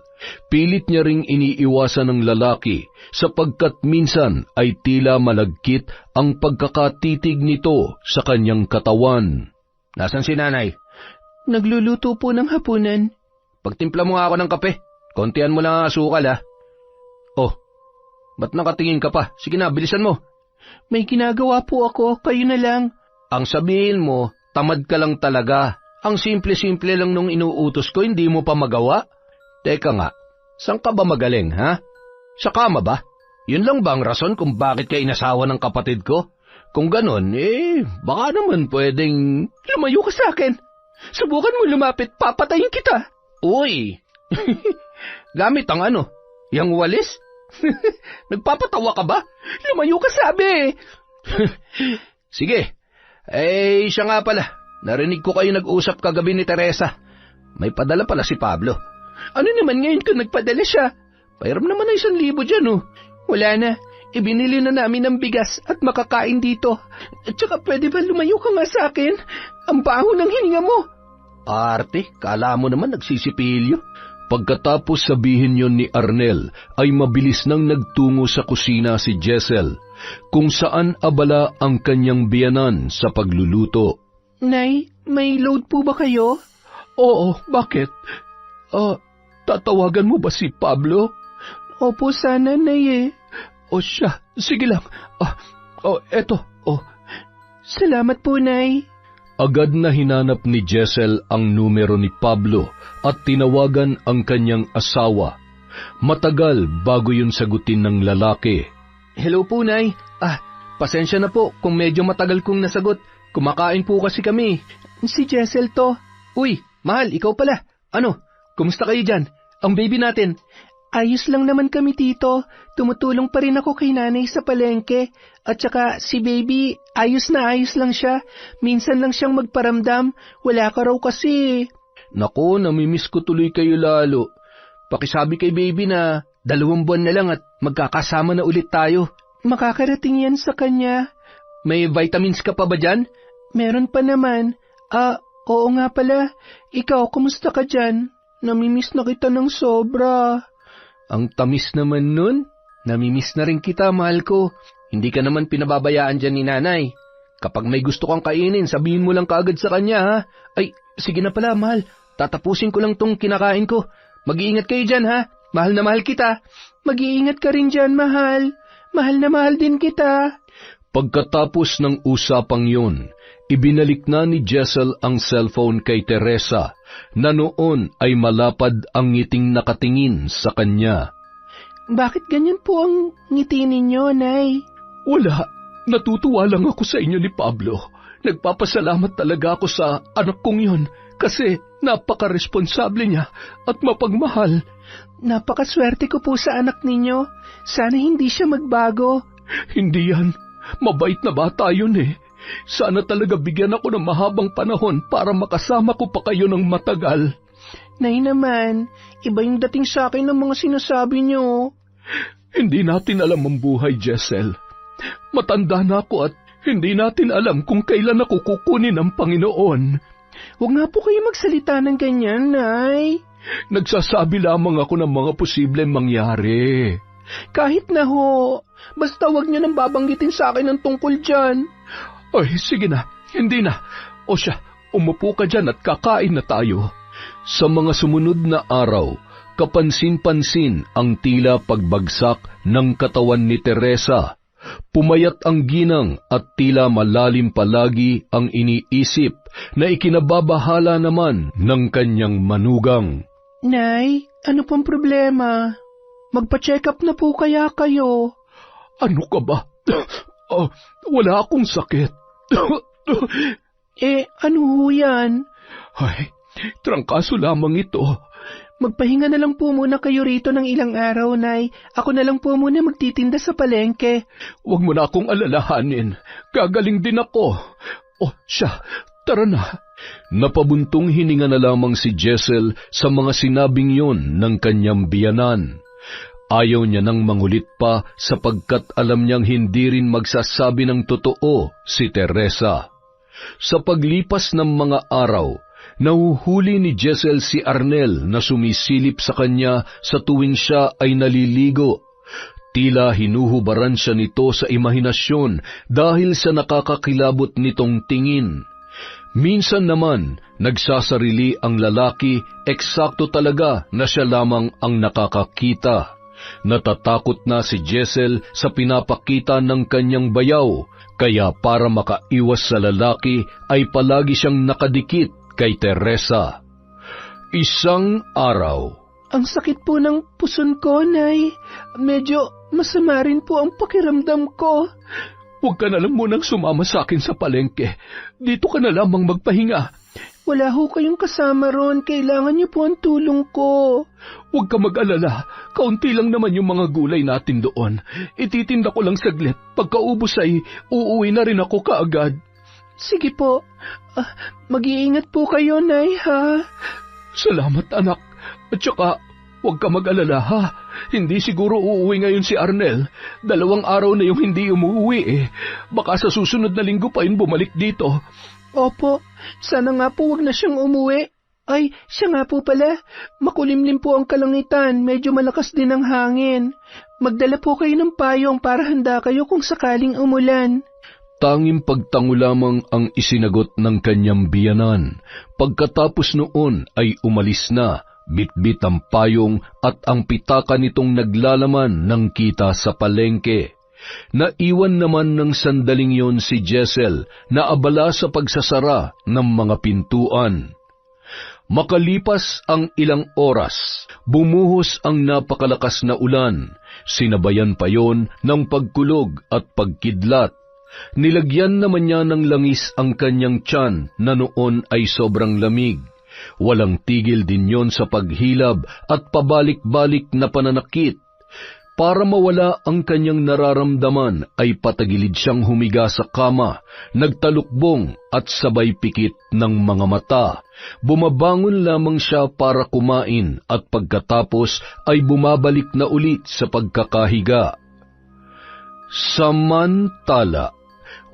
Pilit niya ring iniiwasan ng lalaki sapagkat minsan ay tila malagkit ang pagkakatitig nito sa kanyang katawan. Nasaan si nanay? Nagluluto po ng hapunan. Pagtimpla mo nga ako ng kape. Kontihan mo lang ang asukal ha. Oh, ba't nakatingin ka pa? Sige na, bilisan mo. May ginagawa po ako, kayo na lang. Ang sabihin mo, tamad ka lang talaga. Ang simple-simple lang nung inuutos ko, hindi mo pa magawa? Teka nga, saan ka ba magaling, ha? Sa kama ba? Yun lang ba ang rason kung bakit ka inasawa ng kapatid ko? Kung ganon, baka naman pwedeng... Lumayo ka sa akin. Subukan mo lumapit, papatayin kita. Uy! Gamit ang ano? Yang walis? Nagpapatawa ka ba? Lumayo ka, sabi. Sige. Siya nga pala. Narinig ko kayo nag-usap kagabi ni Teresa. May padala pala si Pablo. Ano naman ngayon kung nagpadala siya? Pairam naman na 1,000 dyan, oh. Wala na. Ibinili na namin ng bigas at makakain dito. At saka pwede ba lumayo ka nga sa akin? Ang baho ng hininga mo. Arte, kala mo naman nagsisipilyo. Pagkatapos sabihin yon ni Arnel, ay mabilis nang nagtungo sa kusina si Jessel, kung saan abala ang kanyang biyanan sa pagluluto. Nay, may load po ba kayo? Oo, bakit? Tatawagan mo ba si Pablo? Opo, sana, Nay. O siya, sige lang. Eto. Salamat po, Nay. Agad na hinanap ni Jessel ang numero ni Pablo at tinawagan ang kanyang asawa. Matagal bago yun sagutin ng lalaki. Hello po, Nay. Pasensya na po kung medyo matagal kong nasagot. Kumakain po kasi kami. Si Jessel to. Uy, mahal, ikaw pala. Ano, kumusta kayo dyan? Ang baby natin. Ayos lang naman kami, tito. Tumutulong pa rin ako kay nanay sa palengke. At saka si baby, ayos na ayos lang siya. Minsan lang siyang magparamdam. Wala ka raw kasi. Naku, namimiss ko tuloy kayo lalo. Pakisabi kay baby na 2 buwan na lang at magkakasama na ulit tayo. Makakarating yan sa kanya. May vitamins ka pa ba dyan? Meron pa naman. Oo nga pala. Ikaw, kumusta ka dyan? Namimiss na kita ng sobra. Ang tamis naman nun. Namimiss na rin kita, mahal ko. Hindi ka naman pinababayaan dyan ni nanay. Kapag may gusto kang kainin, sabihin mo lang kaagad sa kanya, ha? Ay, sige na pala, mahal. Tatapusin ko lang tong kinakain ko. Mag-iingat kayo dyan, ha? Mahal na mahal kita. Mag-iingat ka rin dyan, mahal. Mahal na mahal din kita. Pagkatapos ng usapang yun, ibinalik na ni Jessel ang cellphone kay Teresa, na noon ay malapad ang ngiting nakatingin sa kanya. Bakit ganyan po ang ngiti ninyo, Nay? Wala. Natutuwa lang ako sa inyo ni Pablo. Nagpapasalamat talaga ako sa anak kong yun kasi napaka-responsable niya at mapagmahal. Napakaswerte ko po sa anak ninyo. Sana hindi siya magbago. Hindi yan. Mabait na bata yun eh. Sana talaga bigyan ako ng mahabang panahon para makasama ko pa kayo ng matagal. Nay naman, iba yung dating sa akin ng mga sinasabi niyo. Hindi natin alam ang buhay, Jessel. Matanda na ako at hindi natin alam kung kailan ako kukunin ng Panginoon. Huwag nga po kayo magsalita ng ganyan, Nay. Nagsasabi lamang ako ng mga posibleng mangyari. Kahit na ho, basta huwag niyo nang babanggitin sa akin ng tungkol dyan. Ay, sige na, hindi na. O siya, umupo ka dyan at kakain na tayo. Sa mga sumunod na araw, kapansin-pansin ang tila pagbagsak ng katawan ni Teresa. Pumayat ang ginang at tila malalim palagi ang iniisip na ikinababahala naman ng kanyang manugang. Nay, ano pong problema? Magpa-check up na po kaya kayo. Ano ka ba? Wala akong sakit. Ano ho yan? Ay, trangkaso lamang ito. Magpahinga na lang po muna kayo rito ng ilang araw, Nay. Ako na lang po muna magtitinda sa palengke. Huwag mo na akong alalahanin. Gagaling din ako. Siya, tara na. Napabuntong hininga na lamang si Jessel sa mga sinabing yon ng kanyang biyanan. Ayaw niya nang mangulit pa sapagkat alam niyang hindi rin magsasabi ng totoo si Teresa. Sa paglipas ng mga araw, nahuhuli ni Jessel si Arnel na sumisilip sa kanya sa tuwing siya ay naliligo. Tila hinuhubaran siya nito sa imahinasyon dahil sa nakakakilabot nitong tingin. Minsan naman, nagsasarili ang lalaki, eksakto talaga na siya lamang ang nakakakita. Natatakot na si Jessel sa pinapakita ng kanyang bayaw, kaya para makaiwas sa lalaki ay palagi siyang nakadikit kay Teresa. Isang araw. Ang sakit po ng puson ko, Nay. Medyo masama rin po ang pakiramdam ko. Huwag ka na lang munang sumama sa akin sa palengke. Dito ka na lamang magpahinga. Wala ho kayong kasama ron. Kailangan niyo po ang tulong ko. Huwag ka mag-alala. Kaunti lang naman yung mga gulay natin doon. Ititinda ko lang saglit. Pagkaubos ay uuwi na rin ako kaagad. Sige po. Mag-iingat po kayo, Nay, ha? Salamat, anak. At saka, huwag ka mag-alala, ha? Hindi siguro uuwi ngayon si Arnel. 2 araw na yung hindi umuwi eh. Baka sa susunod na linggo pa yun bumalik dito. Opo, sana nga po wag na siyang umuwi. Ay, siya nga po pala. Makulimlim po ang kalangitan, medyo malakas din ang hangin. Magdala po kayo ng payong para handa kayo kung sakaling umulan. Tanging pagtango lamang ang isinagot ng kanyang biyanan. Pagkatapos noon ay umalis na, bitbit ang payong at ang pitaka nitong naglalaman ng kita sa palengke. Naiwan naman ng sandaling yon si Jessel na abala sa pagsasara ng mga pintuan. Makalipas ang ilang oras, bumuhos ang napakalakas na ulan. Sinabayan pa yon ng pagkulog at pagkidlat. Nilagyan naman niya ng langis ang kanyang tiyan na noon ay sobrang lamig. Walang tigil din yon sa paghilab at pabalik-balik na pananakit. Para mawala ang kanyang nararamdaman ay patagilid siyang humiga sa kama, nagtalukbong at sabay pikit ng mga mata. Bumabangon lamang siya para kumain at pagkatapos ay bumabalik na ulit sa pagkakahiga. Samantala,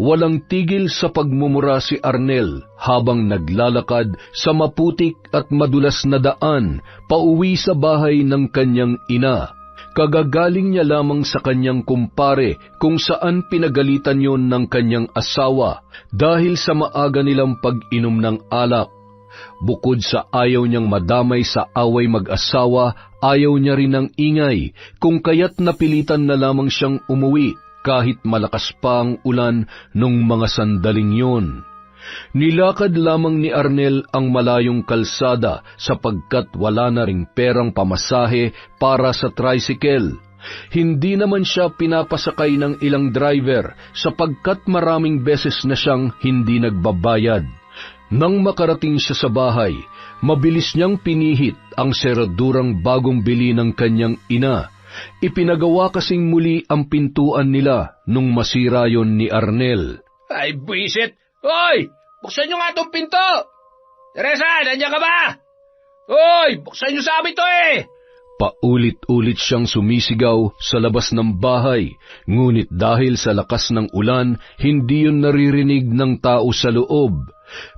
walang tigil sa pagmumura si Arnel habang naglalakad sa maputik at madulas na daan pauwi sa bahay ng kanyang ina. Kagagaling niya lamang sa kanyang kumpare kung saan pinagalitan yon ng kanyang asawa dahil sa maaga nilang pag-inom ng alak. Bukod sa ayaw niyang madamay sa away mag-asawa, ayaw niya rin ng ingay kung kaya't napilitan na lamang siyang umuwi kahit malakas pa ang ulan nung mga sandaling yon. Nilakad lamang ni Arnel ang malayong kalsada sapagkat wala na ring perang pamasahe para sa tricycle. Hindi naman siya pinapasakay ng ilang driver sapagkat maraming beses na siyang hindi nagbabayad. Nang makarating siya sa bahay, mabilis niyang pinihit ang seradurang bagong bili ng kanyang ina. Ipinagawa kasing muli ang pintuan nila nung masira yon ni Arnel. Ay, buisit! Hoy! Buksan nyo nga itong pinto! Teresa, nandiyan ka ba? Hoy! Buksan nyo sa amin to eh! Paulit-ulit siyang sumisigaw sa labas ng bahay, ngunit dahil sa lakas ng ulan, hindi yun naririnig ng tao sa loob.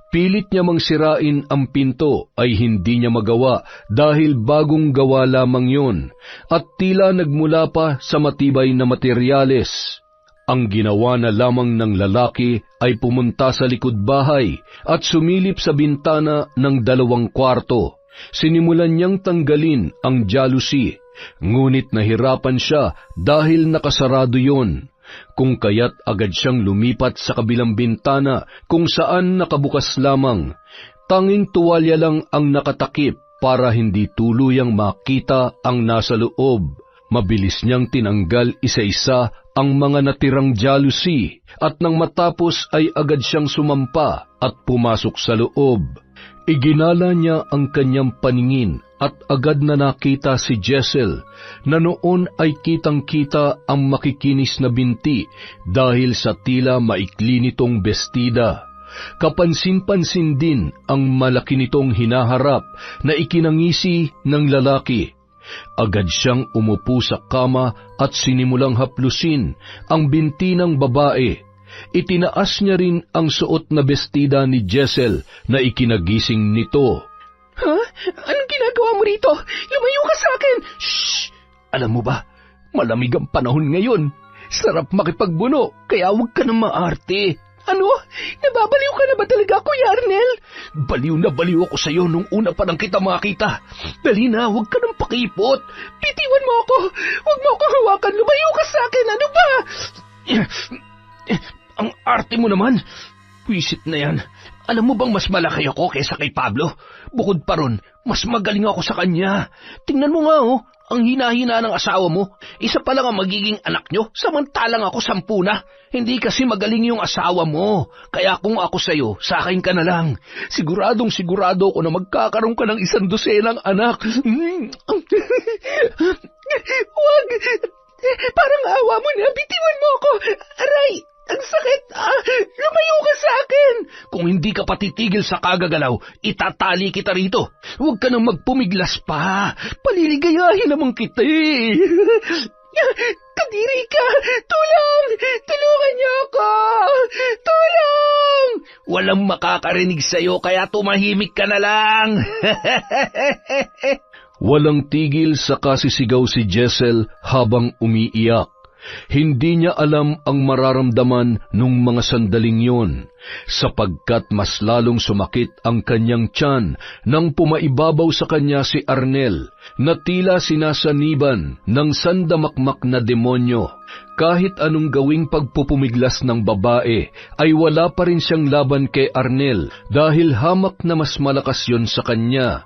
Pilit niya mang sirain ang pinto ay hindi niya magawa dahil bagong gawa lamang yun at tila nagmula pa sa matibay na materyales. Ang ginawa na lamang ng lalaki ay pumunta sa likod bahay at sumilip sa bintana ng 2 kwarto. Sinimulan niyang tanggalin ang jalousie, ngunit nahirapan siya dahil nakasarado yon. Kung kaya't agad siyang lumipat sa kabilang bintana kung saan nakabukas lamang. Tanging tuwalya lang ang nakatakip para hindi tuluyang makita ang nasa loob. Mabilis niyang tinanggal isa-isa ang mga natirang jalousie at nang matapos ay agad siyang sumampa at pumasok sa loob. Iginala niya ang kanyang paningin at agad na nakita si Jessel na noon ay kitang-kita ang makikinis na binti dahil sa tila maikli nitong bestida. Kapansin-pansin din ang malaki nitong hinaharap na ikinangisi ng lalaki. Agad siyang umupo sa kama at sinimulang haplusin ang binti ng babae. Itinaas niya rin ang suot na bestida ni Jessel na ikinagising nito. Ha? Anong ginagawa mo rito? Lumayo ka sa akin! Shh! Alam mo ba, malamig ang panahon ngayon. Sarap makipagbuno, kaya huwag ka nang maarte. Ano? Nababaliw ka na ba talaga, Kuya Arnel? Baliw na baliw ako sa'yo nung una pa nang kita makita. Dali na, huwag ka nang pakipot. Bitiwan mo ako! Huwag mo ako hawakan! Lumayo ka sa akin! Ano ba? Ang arte mo naman. Pwisit na yan. Alam mo bang mas malaki ako kaysa kay Pablo? Bukod pa ron, mas magaling ako sa kanya. Tingnan mo nga ang hina-hina ng asawa mo. Isa pa lang ang magiging anak nyo, samantalang ako 10 na. Hindi kasi magaling yung asawa mo. Kaya kung ako sa'yo, sa akin ka na lang. Siguradong sigurado ako na magkakaroon ka ng 100 anak. Huwag! Parang awa mo na. Bitiwan mo ako. Aray! Ang sakit! Lumayo ka sa akin! Kung hindi ka patitigil sa kagagalaw, itatali kita rito. Huwag ka nang magpumiglas pa. Paliligayahin naman kita eh. Kadiri ka! Tulong! Tulungan niyo ako! Tulong! Walang makakarinig sa'yo kaya tumahimik ka na lang. Walang tigil sa kasisigaw si Jessel habang umiiyak. Hindi niya alam ang mararamdaman nung mga sandaling yon, sapagkat mas lalong sumakit ang kanyang tiyan nang pumaibabaw sa kanya si Arnel, na tila sinasaniban ng sandamakmak na demonyo. Kahit anong gawing pagpupumiglas ng babae, ay wala pa rin siyang laban kay Arnel dahil hamak na mas malakas yon sa kanya.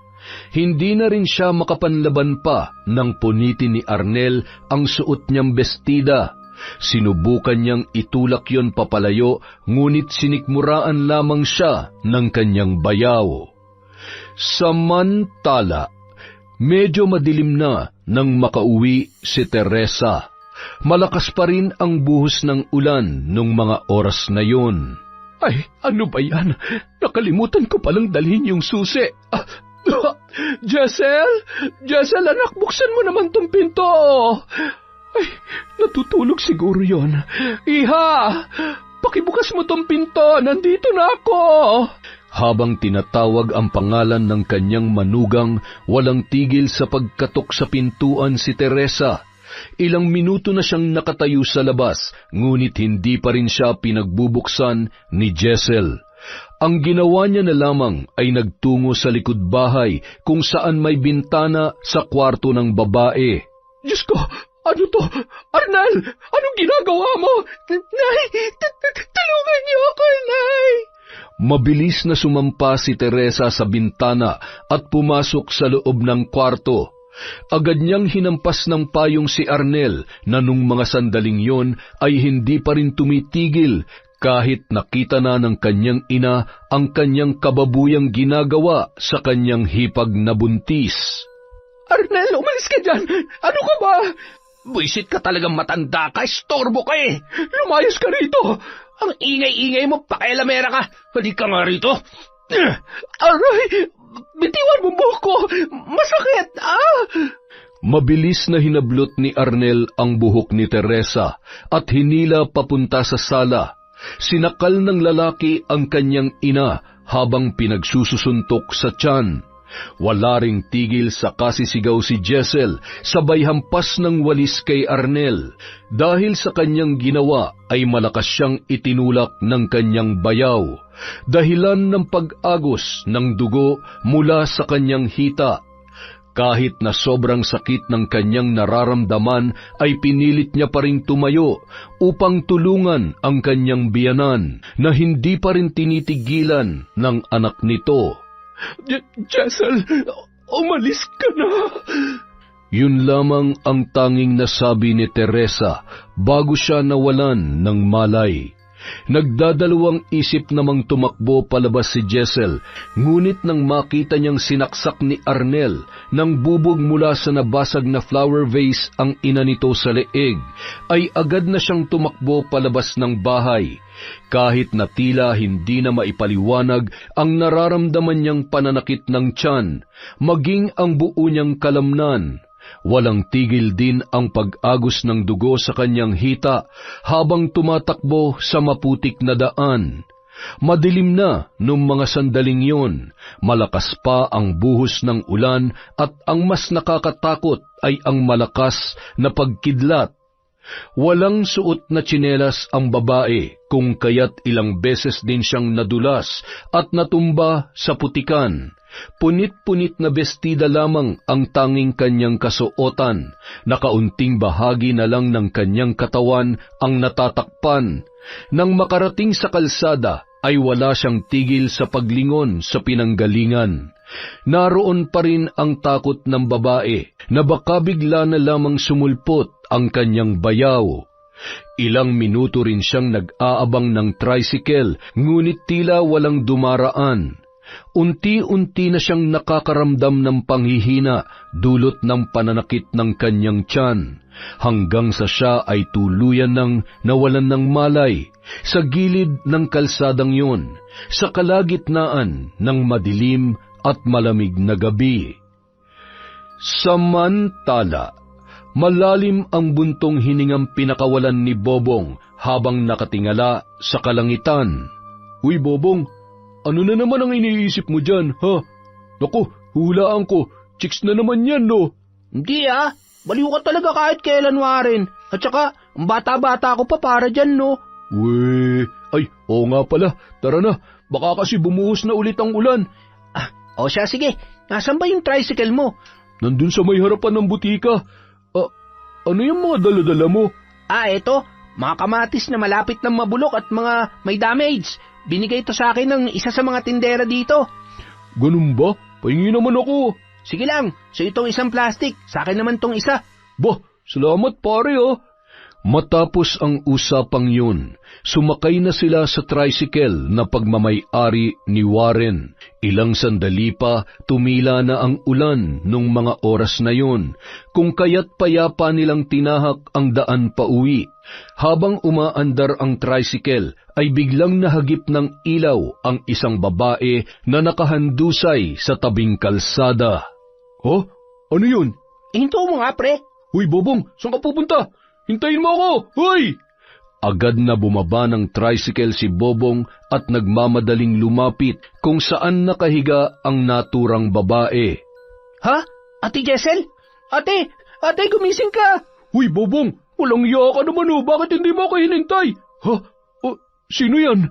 Hindi na rin siya makapanlaban pa nang punitin ni Arnel ang suot niyang bestida. Sinubukan niyang itulak yon papalayo, ngunit sinikmuraan lamang siya ng kanyang bayaw. Samantala, medyo madilim na nang makauwi si Teresa. Malakas pa rin ang buhos ng ulan nung mga oras na yon. Ay, ano ba yan? Nakalimutan ko palang dalhin yung susi. Jessel? Jessel, anak, buksan mo naman tong pinto. Ay, natutulog siguro yon. Iha, pakibukas mo tong pinto. Nandito na ako. Habang tinatawag ang pangalan ng kanyang manugang, walang tigil sa pagkatok sa pintuan si Teresa. Ilang minuto na siyang nakatayo sa labas, ngunit hindi pa rin siya pinagbubuksan ni Jessel. Ang ginawa niya na lamang ay nagtungo sa likod bahay kung saan may bintana sa kwarto ng babae. Diyos ko, ano to? Arnel, anong ginagawa mo? Nay, tulungan niyo ako, Nay! Mabilis na sumampa si Teresa sa bintana at pumasok sa loob ng kwarto. Agad niyang hinampas ng payong si Arnel na nung mga sandaling yon ay hindi pa rin tumitigil kahit nakita na ng kanyang ina ang kanyang kababuyang ginagawa sa kanyang hipag na buntis. Arnel, umalis ka dyan! Ano ka ba? Buisit ka talagang matanda ka, istorbo ka eh. Lumayas ka rito. Ang ingay-ingay mo, pakialamera ka. Halika nga rito. Aray, bitiwan mo buhok ko. Masakit, Mabilis na hinablot ni Arnel ang buhok ni Teresa at hinila papunta sa sala. Sinakal ng lalaki ang kanyang ina habang pinagsususuntok sa tiyan. Wala ring tigil sa kasisigaw si Jessel, sabay hampas ng walis kay Arnel. Dahil sa kanyang ginawa ay malakas siyang itinulak ng kanyang bayaw, dahilan ng pag-agos ng dugo mula sa kanyang hita. Kahit na sobrang sakit ng kanyang nararamdaman ay pinilit niya pa ring tumayo upang tulungan ang kanyang biyanan na hindi pa rin tinitigilan ng anak nito. Jessel, umalis ka na. Yun lamang ang tanging nasabi ni Teresa bago siya nawalan ng malay. Nagdadalawang isip namang tumakbo palabas si Jessel, ngunit nang makita niyang sinaksak ni Arnel ng bubog mula sa nabasag na flower vase ang ina nito sa leeg, ay agad na siyang tumakbo palabas ng bahay. Kahit na tila hindi na maipaliwanag ang nararamdaman niyang pananakit ng tiyan, maging ang buo niyang kalamnan, walang tigil din ang pag-agos ng dugo sa kanyang hita habang tumatakbo sa maputik na daan. Madilim na nung mga sandaling yun, malakas pa ang buhos ng ulan at ang mas nakakatakot ay ang malakas na pagkidlat. Walang suot na tsinelas ang babae, kung kaya't ilang beses din siyang nadulas at natumba sa putikan. Punit-punit na bestida lamang ang tanging kanyang kasuotan, nakaunting bahagi na lang ng kanyang katawan ang natatakpan. Nang makarating sa kalsada, ay wala siyang tigil sa paglingon sa pinanggalingan. Naroon pa rin ang takot ng babae na baka bigla na lamang sumulpot ang kanyang bayaw. Ilang minuto rin siyang nag-aabang ng tricycle, ngunit tila walang dumaraan. Unti-unti na siyang nakakaramdam ng panghihina dulot ng pananakit ng kanyang tiyan, hanggang sa siya ay tuluyan ng nawalan ng malay sa gilid ng kalsadang yun, sa kalagitnaan ng madilim at malamig na gabi. Samantala, malalim ang buntong hiningang pinakawalan ni Bobong habang nakatingala sa kalangitan. Uy, Bobong, ano na naman ang iniisip mo dyan, ha? Naku, hulaan ko, chicks na naman yan, no? Hindi baliw ka talaga kahit kailan, Warren. At saka, ang bata-bata ko pa para dyan, no? Weh, ay, oo nga pala, tara na, baka kasi bumuhos na ulit ang ulan. O siya, sige, nasan ba yung tricycle mo? Nandun sa may harapan ng butika. Ano yung mga dala-dala mo? Eto, mga kamatis na malapit ng mabulok at mga may damage. Binigay to sa akin ng isa sa mga tindera dito. Ganun ba? Pahingi naman ako. Sige lang, so itong isang plastic, sa akin naman tong isa. Bah, salamat pare Matapos ang usapang yun, sumakay na sila sa tricycle na pagmamay-ari ni Warren. Ilang sandali pa, tumila na ang ulan nung mga oras na yun, kung kaya't payapa nilang tinahak ang daan pauwi. Habang umaandar ang tricycle, ay biglang nahagip ng ilaw ang isang babae na nakahandusay sa tabing kalsada. Oh, ano yun? Hinto mo nga, pre. Uy, Bobong, saan ka pupunta? Hintayin mo ako! Hoy! Agad na bumaba ng tricycle si Bobong at nagmamadaling lumapit kung saan nakahiga ang naturang babae. Ha? Ate Jessel? Ate, gumising ka! Uy, Bobong, walang iya ka naman bakit hindi mo ako hinintay? Ha? Sino yan?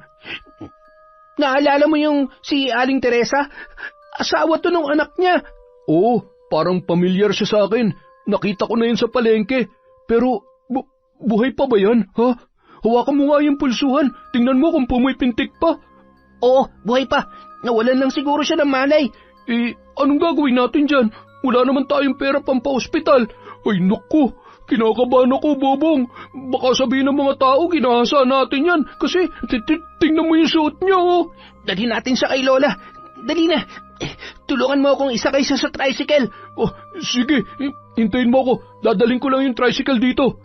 Naalala mo yung si Aling Teresa? Asawa to ng anak niya. Oo, parang pamilyar siya sa akin. Nakita ko na yun sa palengke. Pero, buhay pa ba yan, ha? Hawakan mo nga yung pulsuhan. Tingnan mo kung pumipintik pa. Oo, buhay pa. Nawalan lang siguro siya ng malay. Anong gagawin natin dyan? Wala naman tayong pera pampa-ospital. Ay, naku, kinakabahan ako, Bobong. Baka sabihin ng mga tao, ginahasa natin yan. Kasi, tingnan mo yung suot niya, Dali natin siya kay Lola. Dali na. Tulungan mo akong isakay siya sa tricycle. Oh, sige, hintayin mo ako. Dadaling ko lang yung tricycle dito.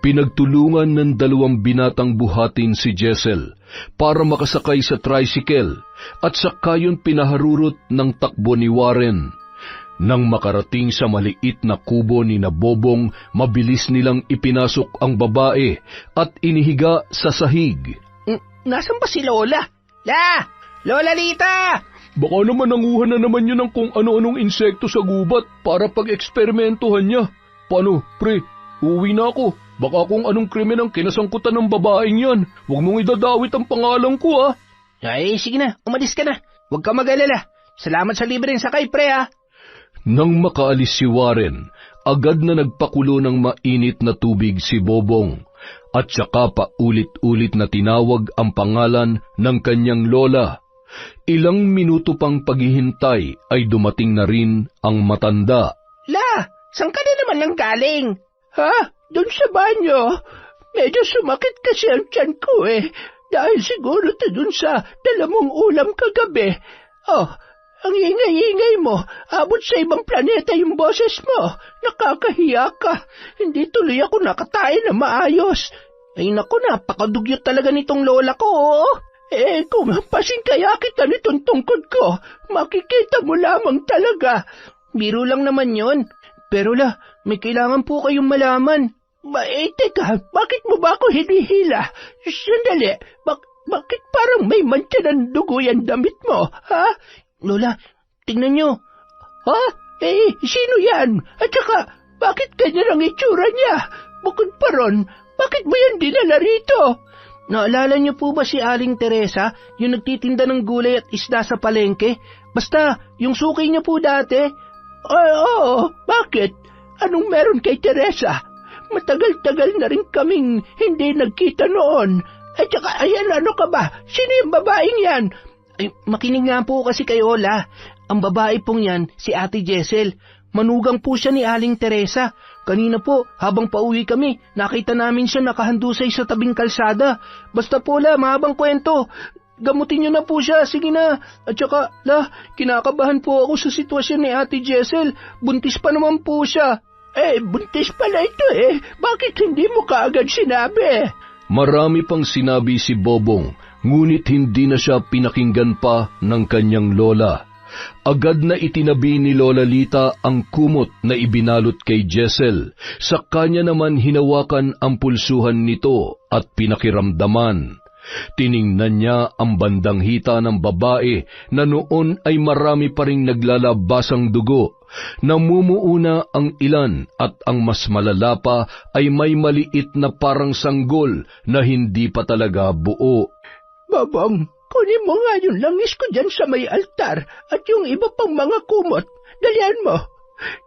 Pinagtulungan ng dalawang binatang buhatin si Jessel para makasakay sa tricycle at saka yun pinaharurot ng takbo ni Warren. Nang makarating sa maliit na kubo ni Bobong, mabilis nilang ipinasok ang babae at inihiga sa sahig. Nasaan ba si Lola? Lola Lita! Baka naman nanguha na naman yun ng kung ano-anong insekto sa gubat para pag-eksperimentuhan niya. Paano, pre? Uwi na ako. Baka kung anong krimen ang kinasangkutan ng babaeng yan. Huwag mong idadawit ang pangalan ko, ah. Ay, sige na. Umalis ka na. Huwag ka mag-alala. Salamat sa libreng sakay, pre, ah. Nang makaalis si Warren, agad na nagpakulo ng mainit na tubig si Bobong at saka pa ulit-ulit na tinawag ang pangalan ng kanyang lola. Ilang minuto pang paghihintay ay dumating na rin ang matanda. Saan ka na naman nang galing? Doon sa banyo. Medyo sumakit kasi ang tiyan ko dahil siguro doon sa dalamong ulam kagabi. Ang ingay-ingay mo. Abot sa ibang planeta yung boses mo. Nakakahiya ka. Hindi tuloy ako nakatae na maayos. Ay naku, napakadugyot talaga nitong lola ko. Kung hampasin kaya kita nitong tungkod ko, makikita mo lamang talaga. Biro lang naman yon. Pero may kailangan po kayong malaman. Teka, bakit mo ba ako hinihila? Sandali, bakit parang may mantsa ng dugo yan damit mo, ha? Lola, tingnan nyo. Sino yan? At saka, bakit ganyan ang itsura niya? Bukod pa ron, bakit mo yan dinala rito? Naalala niyo po ba si Aling Teresa, yung nagtitinda ng gulay at isda sa palengke? Basta, yung suki niya po dati. Oo, bakit? Anong meron kay Teresa? Matagal-tagal na rin kaming hindi nagkita noon. At saka, ayan, ano ka ba? Sino yung babaeng yan? Ay, makinig nga po kasi kay Ola. Ang babae pong yan, si Ate Jessel. Manugang po siya ni Aling Teresa. Kanina po, habang pauwi kami, nakita namin siya nakahandusay sa tabing kalsada. Basta po mahabang kwento. Gamutin niyo na po siya, sige na. At saka, kinakabahan po ako sa sitwasyon ni Ate Jessel. Buntis pa naman po siya. Buntis pala ito Bakit hindi mo kaagad sinabi? Marami pang sinabi si Bobong, ngunit hindi na siya pinakinggan pa ng kanyang lola. Agad na itinabi ni Lola Lita ang kumot na ibinalot kay Jessel. Sa kanya naman hinawakan ang pulsuhan nito at pinakiramdaman. Tiningnan niya ang bandang hita ng babae na noon ay marami pa ring naglalabasang dugo. Namumuuna ang ilan at ang mas malala pa ay may maliit na parang sanggol na hindi pa talaga buo. Bobong, kunin mo nga yung langis ko dyan sa may altar at yung iba pang mga kumot. Dalian mo.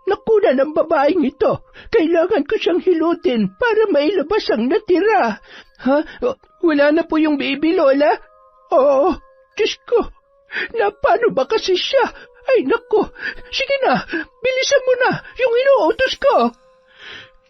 Nakuna ng babaeng ito. Kailangan ko siyang hilutin para mailabas ang natira. Wala na po yung baby, Lola? Oo, Diyos ko. Paano ba kasi siya? Ay, naku. Sige na, bilisan mo na yung inuutos ko.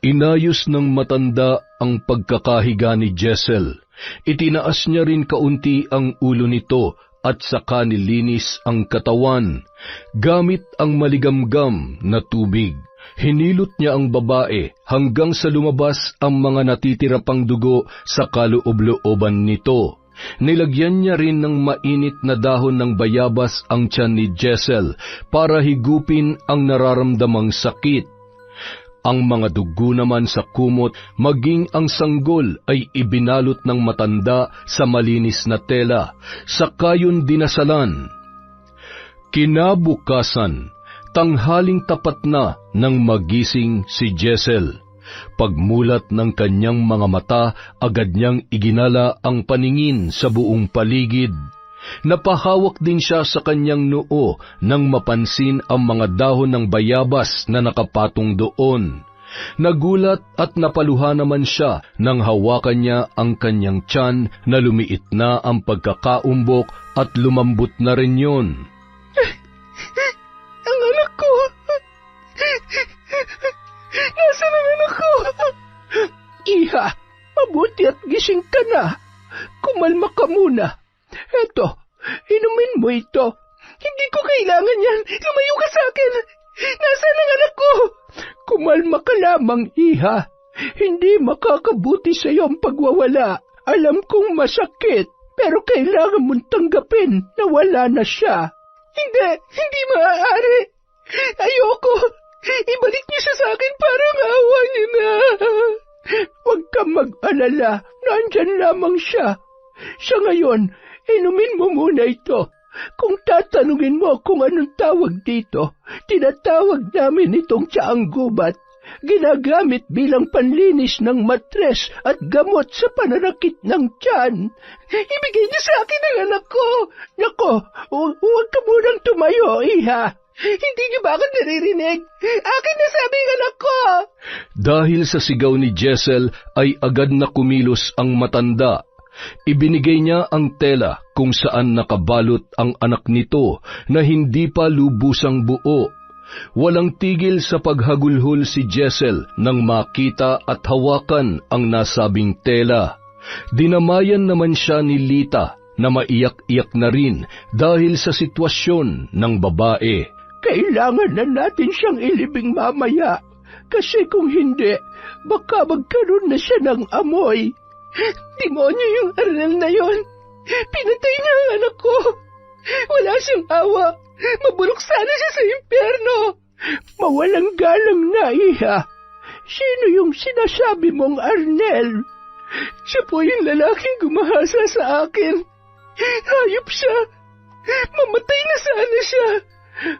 Inayos ng matanda ang pagkakahiga ni Jessel. Itinaas niya rin kaunti ang ulo nito at saka nilinis ang katawan. Gamit ang maligamgam na tubig, hinilot niya ang babae hanggang sa lumabas ang mga natitira pang dugo sa kaloob-looban nito. Nilagyan niya rin ng mainit na dahon ng bayabas ang tiyan ni Jessel para higupin ang nararamdamang sakit. Ang mga dugo naman sa kumot maging ang sanggol ay ibinalot ng matanda sa malinis na tela, saka yun dinasalan. Kinabukasan, tanghaling tapat na nang magising si Jessel. Pagmulat ng kanyang mga mata, agad niyang iginala ang paningin sa buong paligid. Napahawak din siya sa kanyang noo nang mapansin ang mga dahon ng bayabas na nakapatong doon. Nagulat at napaluha naman siya nang hawakan niya ang kanyang tiyan na lumiit na ang pagkakaumbok at lumambot na rin yun. Ang anak ko! Nasaan ang anak ko? Iha, mabuti at gising ka na. Kumalma ka muna. Eto, inumin mo ito. Hindi ko kailangan yan. Lumayo ka sa akin. Nasaan ang anak ko? Kumalma ka lamang, iha. Hindi makakabuti sa iyo ang pagwawala. Alam kong masakit, pero kailangan mong tanggapin na wala na siya. Hindi maaari. Ayoko. Ibalik niyo siya sa akin para maawa niyo na. Huwag kang mag-alala. Nandyan lamang siya. Sa ngayon, inumin mo muna ito. Kung tatanungin mo kung anong tawag dito, tinatawag namin itong tsaang gubat. Ginagamit bilang panlinis ng matres at gamot sa pananakit ng tiyan. Ibigay niyo sa akin ang anak ko. Nako, huwag ka munang tumayo, iha. Hindi niyo ba ako naririnig? Akin na sabi ang anak ko. Dahil sa sigaw ni Jessel ay agad na kumilos ang matanda. Ibinigay niya ang tela kung saan nakabalot ang anak nito na hindi pa lubusang buo. Walang tigil sa paghagulhol si Jessel nang makita at hawakan ang nasabing tela. Dinamayan naman siya ni Lita na maiyak-iyak na rin dahil sa sitwasyon ng babae. Kailangan na natin siyang ilibing mamaya, kasi kung hindi, baka magkaroon na siya ng amoy. Demonyo yung Arnel na yon. Pinatay niya ang anak ko. Wala siyang awa. Mabulok sana siya sa impyerno. Mawalang galang na, iha. Sino yung sinasabi mong Arnel? Siya po yung lalaking gumahasa sa akin. Hayop siya. Mamatay na sana siya.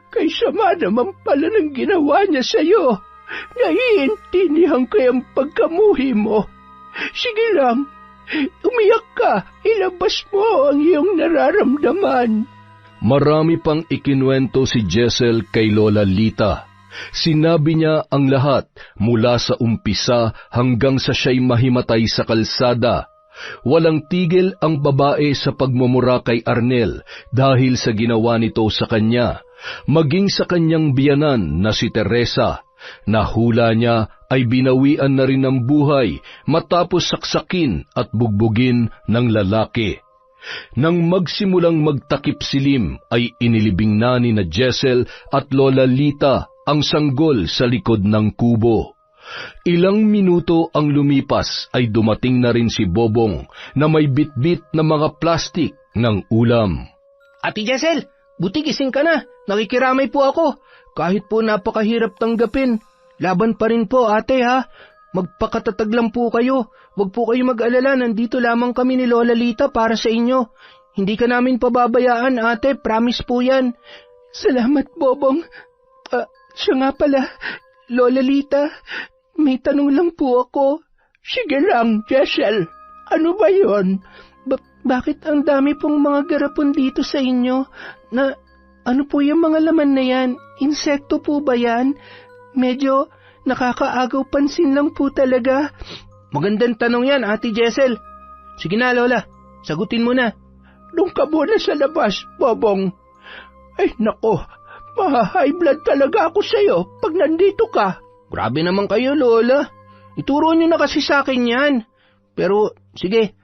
Kay sama naman pala ng ginawa niya sa'yo. Naiintindihan ko yung pagkamuhi mo. Sige lang, umiyak ka. Ilabas mo ang iyong nararamdaman. Marami pang ikinuwento si Jessel kay Lola Lita. Sinabi niya ang lahat mula sa umpisa hanggang sa siya'y mahimatay sa kalsada. Walang tigil ang babae sa pagmumura kay Arnel dahil sa ginawa nito sa kanya, maging sa kanyang biyanan na si Teresa. Nahula niya ay binawian na rin ng buhay matapos saksakin at bugbugin ng lalaki. Nang magsimulang magtakip silim ay inilibing na ni na Jessel at Lola Lita ang sanggol sa likod ng kubo. Ilang minuto ang lumipas ay dumating na rin si Bobong na may bitbit na mga plastik ng ulam. Ate Jessel, buti gising ka na. Nakikiramay po ako. Kahit po napakahirap tanggapin, laban pa rin po ate ha. Magpakatatag lang po kayo. Huwag po kayo mag-alala, nandito lamang kami ni Lola Lita para sa inyo. Hindi ka namin pababayaan ate, promise po yan. Salamat, Bobong. Siya nga pala, Lola Lita, may tanong lang po ako. Sige lang, Jessel. Ano ba yon? Bakit ang dami pong mga garapon dito sa inyo? Ano po yung mga laman na yan? Insekto po ba yan? Medyo nakakaagaw pansin lang po talaga. Magandang tanong yan, Ate Jessel. Sige na, Lola. Sagutin mo na. Doon ka muna sa labas, Bobong. Ay, nako. Maha-high blood talaga ako sa'yo pag nandito ka. Grabe naman kayo, Lola. Ituro niyo na kasi sa akin yan. Pero, sige,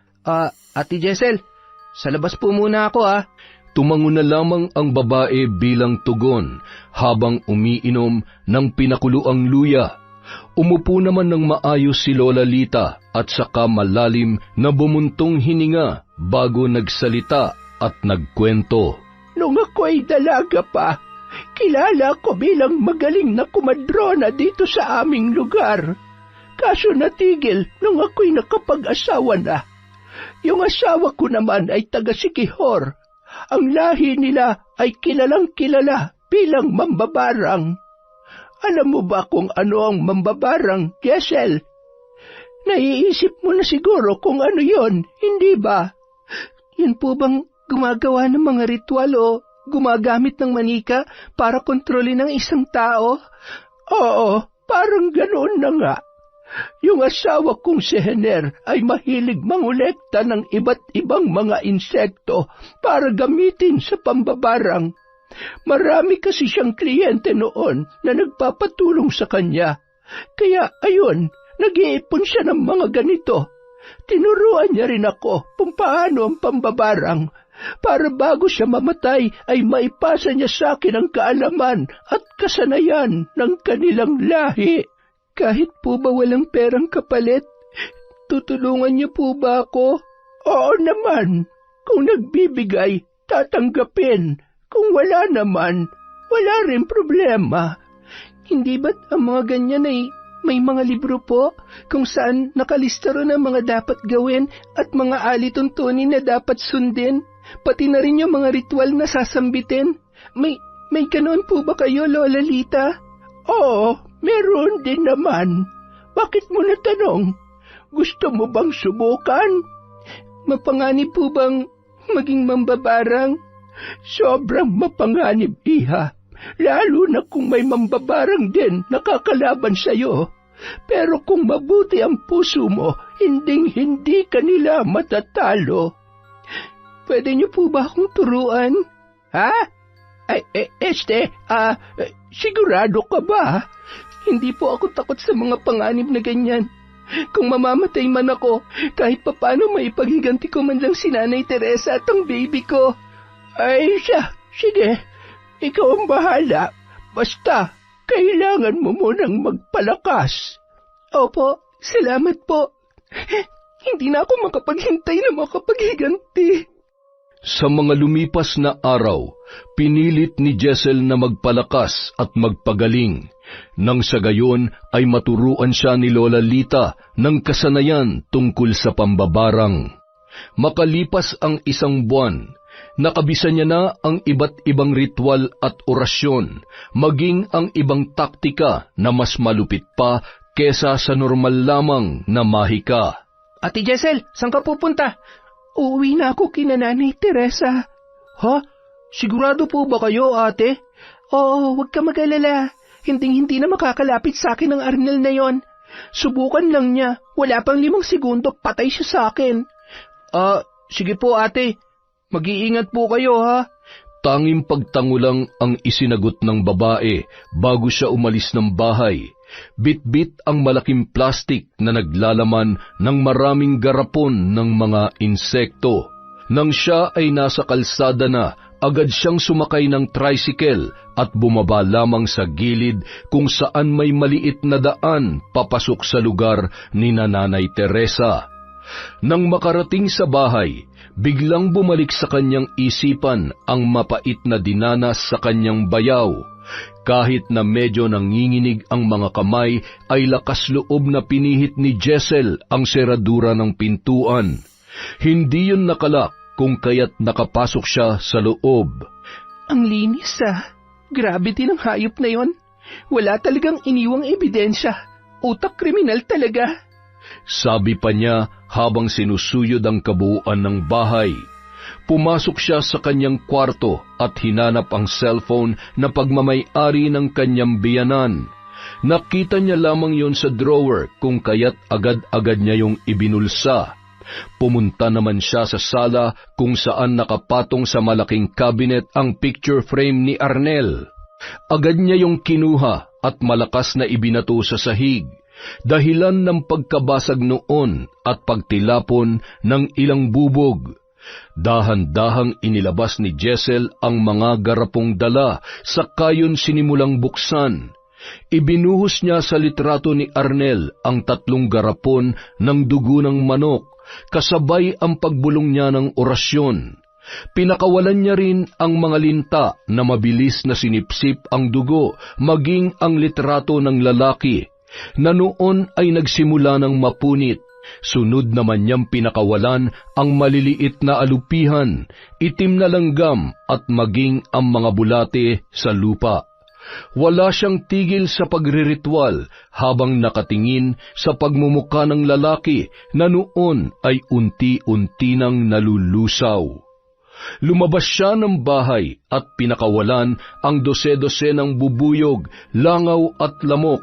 Ate Jessel, sa labas po muna ako, ha. Tumango na lamang ang babae bilang tugon habang umiinom ng pinakuluang luya. Umupo naman ng maayos si Lola Lita at saka malalim na bumuntong hininga bago nagsalita at nagkwento. Nung ako'y dalaga pa, kilala ko bilang magaling na kumadrona dito sa aming lugar. Kaso natigil nung ako'y nakapag-asawa na. Yung asawa ko naman ay taga-Sikihor. Ang lahi nila ay kilalang-kilala bilang mambabarang. Alam mo ba kung ano ang mambabarang, Jessel? Naiisip mo na siguro kung ano yon, hindi ba? Yun po bang gumagawa ng mga ritual o gumagamit ng manika para kontrolin ang isang tao? Oo, parang ganoon na nga. Yung asawa kong si Henner ay mahilig mangolekta ng iba't ibang mga insekto para gamitin sa pambabarang. Marami kasi siyang kliyente noon na nagpapatulong sa kanya. Kaya ayun, nag-iipon siya ng mga ganito. Tinuruan niya rin ako kung paano ang pambabarang. para bago siya mamatay ay maipasa niya sa akin ang kaalaman at kasanayan ng kanilang lahi. Kahit po ba walang perang kapalit, tutulungan niyo po ba ako? Oo naman. Kung nagbibigay, tatanggapin. Kung wala naman, wala rin problema. Hindi ba't ang mga ganyan ay may mga libro po kung saan nakalista rin ang mga dapat gawin at mga alituntunin na dapat sundin, pati na rin yung mga ritual na sasambitin? May ganoon po ba kayo, Lola Lita? Oo, meron din naman. Bakit mo natanong? Gusto mo bang subukan? Mapanganib po bang maging mambabarang? Sobrang mapanganib, iha. Lalo na kung may mambabarang din nakakalaban sa'yo. Pero kung mabuti ang puso mo, hindi ka nila matatalo. Pwede niyo po ba akong turuan? Ha? Sigurado ka ba? Hindi po ako takot sa mga panganib na ganyan. Kung mamamatay man ako, kahit papano maipaghiganti ko man lang si Nanay Teresa at ang baby ko. Ay siya, sige. Ikaw ang bahala. Basta, kailangan mo munang magpalakas. Opo, salamat po. Hindi na ako makapaghintay na makapaghiganti. Sa mga lumipas na araw, pinilit ni Jessel na magpalakas at magpagaling. Nang sa gayon ay maturuan siya ni Lola Lita ng kasanayan tungkol sa pambabarang. Makalipas ang 1 buwan, nakabisa niya na ang iba't ibang ritual at orasyon, maging ang ibang taktika na mas malupit pa kesa sa normal lamang na mahika. Ate Jessel, saan ka pupunta? Uuwi na ako kina Nanay Teresa. Ha? Sigurado po ba kayo, ate? Oo, huwag ka mag-alala. Hindi na makakalapit sa akin ang Arnel na yon. Subukan lang niya. Wala pang 5 segundo, patay siya sa akin. Sige po, ate. Mag-iingat po kayo, ha? Tanging pagtango lang ang isinagot ng babae bago siya umalis ng bahay. Bit-bit ang malaking plastik na naglalaman ng maraming garapon ng mga insekto. Nang siya ay nasa kalsada na, agad siyang sumakay ng tricycle at bumaba lamang sa gilid kung saan may maliit na daan papasok sa lugar ni Nanay Teresa. Nang makarating sa bahay, biglang bumalik sa kanyang isipan ang mapait na dinanas sa kanyang bayaw. Kahit na medyo nanginginig ang mga kamay, ay lakas loob na pinihit ni Jessel ang seradura ng pintuan. Hindi yun nakalak kung kaya't nakapasok siya sa loob. Ang linis, Grabe din ang hayop na yon. Wala talagang iniwang ebidensya. Utak kriminal talaga. Sabi pa niya habang sinusuyod ang kabuuan ng bahay. Pumasok siya sa kanyang kwarto at hinanap ang cellphone na pagmamay-ari ng kanyang biyanan. Nakita niya lamang yon sa drawer kung kaya't agad-agad niya yung ibinulsa. Pumunta naman siya sa sala kung saan nakapatong sa malaking cabinet ang picture frame ni Arnel. Agad niya yung kinuha at malakas na ibinato sa sahig, dahilan ng pagkabasag noon at pagtilapon ng ilang bubog. Dahan-dahang inilabas ni Jessel ang mga garapong dala, sakayon sinimulang buksan. Ibinuhos niya sa litrato ni Arnel ang 3 garapon ng dugo ng manok, kasabay ang pagbulong niya ng orasyon. Pinakawalan niya rin ang mga linta na mabilis na sinipsip ang dugo, maging ang litrato ng lalaki, na noon ay nagsimula ng mapunit. Sunod naman niyang pinakawalan ang maliliit na alupihan, itim na langgam at maging ang mga bulate sa lupa. Wala siyang tigil sa pagriritual habang nakatingin sa pagmumuka ng lalaki na noon ay unti-unti nang nalulusaw. Lumabas siya ng bahay at pinakawalan ang 12 ng bubuyog, langaw at lamok.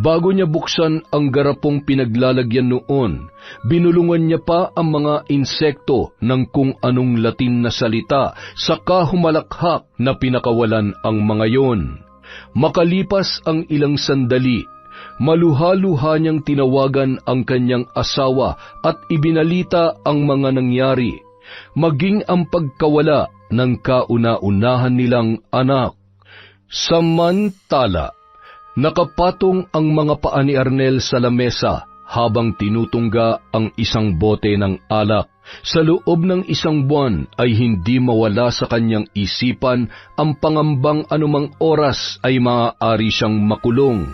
Bago niya buksan ang garapong pinaglalagyan noon, binulungan niya pa ang mga insekto ng kung anong Latin na salita, saka humalakhak na pinakawalan ang mga yon. Makalipas ang ilang sandali, maluha-luha niyang tinawagan ang kanyang asawa at ibinalita ang mga nangyari. maging ang pagkawala ng kauna-unahan nilang anak. Samantala, nakapatong ang mga paa ni Arnel sa lamesa habang tinutungga ang isang bote ng alak. Sa loob ng 1 buwan ay hindi mawala sa kanyang isipan ang pangambang anumang oras ay maaari siyang makulong.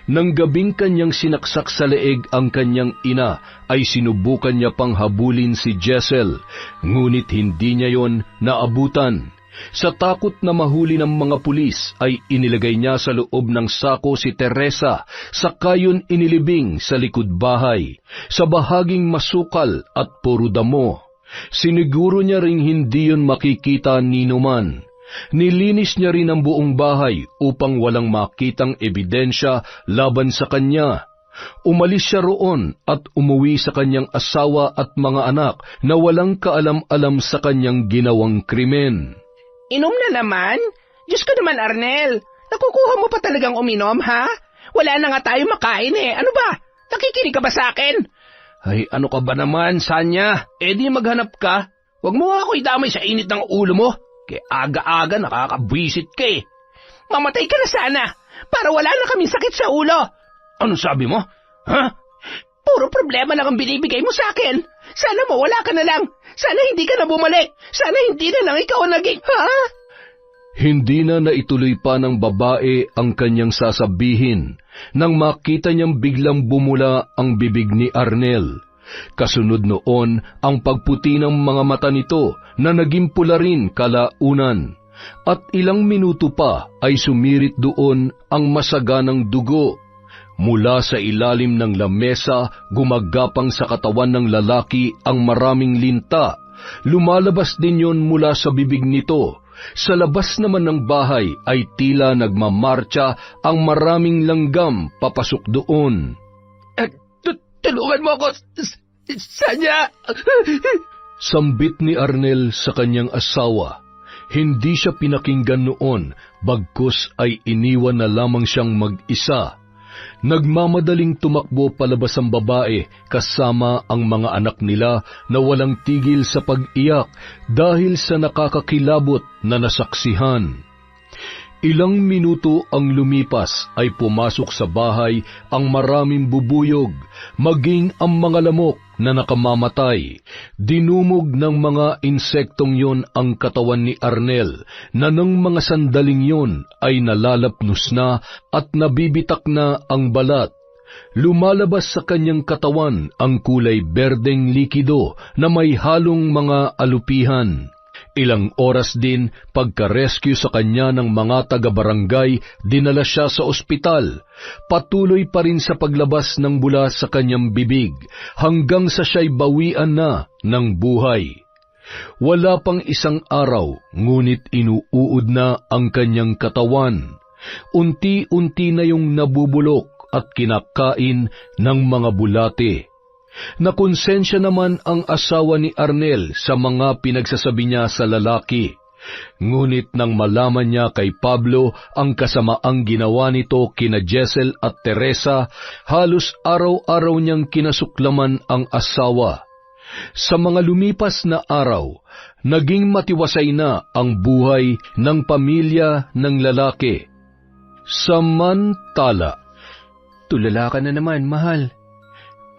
Nang gabing kanyang sinaksak sa leeg ang kanyang ina, ay sinubukan niya pang habulin si Jessel, ngunit hindi niya yon naabutan. Sa takot na mahuli ng mga pulis, ay inilagay niya sa loob ng sako si Teresa, saka yun inilibing sa likod bahay, sa bahaging masukal at puro damo. Siniguro niya ring hindi yun makikita ni numan. Nilinis niya rin ang buong bahay upang walang makitang ebidensya laban sa kanya. Umalis siya roon at umuwi sa kanyang asawa at mga anak na walang kaalam-alam sa kanyang ginawang krimen. Inom na naman? Diyos ko naman, Arnel. Nakukuha mo pa talagang uminom, ha? Wala na nga tayo makain eh. Ano ba? Nakikinig ka ba sa akin? Ay, ano ka ba naman, Sanya? Di maghanap ka. Huwag mo ako idamay sa init ng ulo mo. Kaya aga-aga nakakabwisit ka eh. Mamatay ka na sana, para wala na kaming sakit sa ulo. Ano sabi mo? Ha? Puro problema lang ang binibigay mo sa akin. Sana mawala ka na lang. Sana hindi ka na bumalik. Sana hindi na lang ikaw ang naging... Ha? Hindi na naituloy pa ng babae ang kanyang sasabihin nang makita niyang biglang bumula ang bibig ni Arnel. Kasunod noon ang pagputi ng mga mata nito na naging pula rin kalaunan. At ilang minuto pa ay sumirit doon ang masaganang dugo. Mula sa ilalim ng lamesa, gumagapang sa katawan ng lalaki ang maraming linta. Lumalabas din yon mula sa bibig nito. Sa labas naman ng bahay ay tila nagmamarcha ang maraming langgam papasok doon. Tulungan mo ako, Sanya! Sambit ni Arnel sa kanyang asawa. Hindi siya pinakinggan noon, bagkus ay iniwan na lamang siyang mag-isa. Nagmamadaling tumakbo palabas ang babae kasama ang mga anak nila na walang tigil sa pag-iyak dahil sa nakakakilabot na nasaksihan. Ilang minuto ang lumipas ay pumasok sa bahay ang maraming bubuyog, maging ang mga lamok na nakamamatay. Dinumog ng mga insektong yon ang katawan ni Arnel, na ng mga sandaling yon ay nalalapnos na at nabibitak na ang balat. Lumalabas sa kanyang katawan ang kulay berdeng likido na may halong mga alupihan. Ilang oras din pagka-rescue sa kanya ng mga taga-barangay, dinala siya sa ospital. Patuloy pa rin sa paglabas ng bula sa kanyang bibig hanggang sa siya'y bawian na ng buhay. Wala pang 1 araw, ngunit inuuod na ang kanyang katawan. Unti-unti na yung nabubulok at kinakain ng mga bulate. Nakonsensya naman ang asawa ni Arnel sa mga pinagsasabi niya sa lalaki. Ngunit nang malaman niya kay Pablo ang kasamaang ginawa nito kina Jessel at Teresa, halos araw-araw niyang kinasuklaman ang asawa. Sa mga lumipas na araw, naging matiwasay na ang buhay ng pamilya ng lalaki. Samantala, tulala ka na naman, mahal.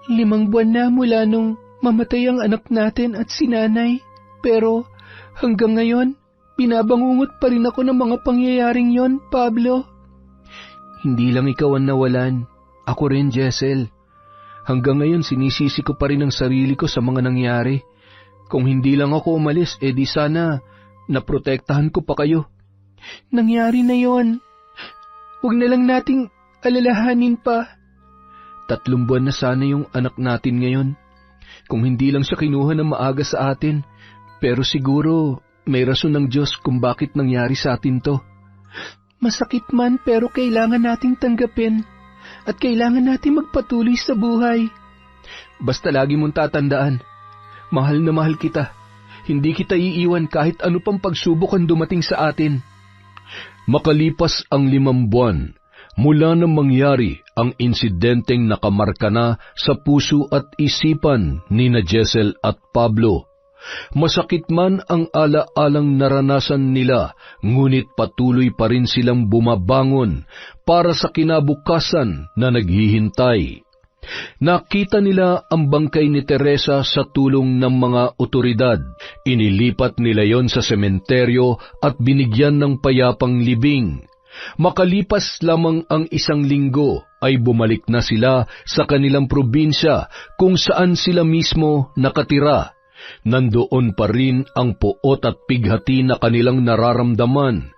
5 buwan na mula nung mamatay ang anak natin at si nanay. Pero hanggang ngayon, binabangungot pa rin ako ng mga pangyayaring yon, Pablo. Hindi lang ikaw ang nawalan. Ako rin, Jessel. Hanggang ngayon, sinisisi ko pa rin ang sarili ko sa mga nangyari. Kung hindi lang ako umalis, di sana naprotektahan ko pa kayo. Nangyari na yon. Huwag na lang nating alalahanin pa. 3 buwan na sana yung anak natin ngayon. Kung hindi lang siya kinuha ng maaga sa atin, pero siguro may rason ng Diyos kung bakit nangyari sa atin to. Masakit man pero kailangan nating tanggapin at kailangan nating magpatuloy sa buhay. Basta lagi mong tatandaan, mahal na mahal kita. Hindi kita iiwan kahit ano pang pagsubok ang dumating sa atin. Makalipas ang 5 buwan, mula nang mangyari ang insidenteng nakamarka na sa puso at isipan ni na Jessel at Pablo, Masakit man ang alaalang naranasan nila, ngunit patuloy pa rin silang bumabangon para sa kinabukasan na naghihintay. Nakita nila ang bangkay ni Teresa sa tulong ng mga otoridad. Inilipat nila yon sa sementeryo at binigyan ng payapang libing. Makalipas lamang ang 1 linggo ay bumalik na sila sa kanilang probinsya kung saan sila mismo nakatira. Nandoon pa rin ang puot at pighati na kanilang nararamdaman.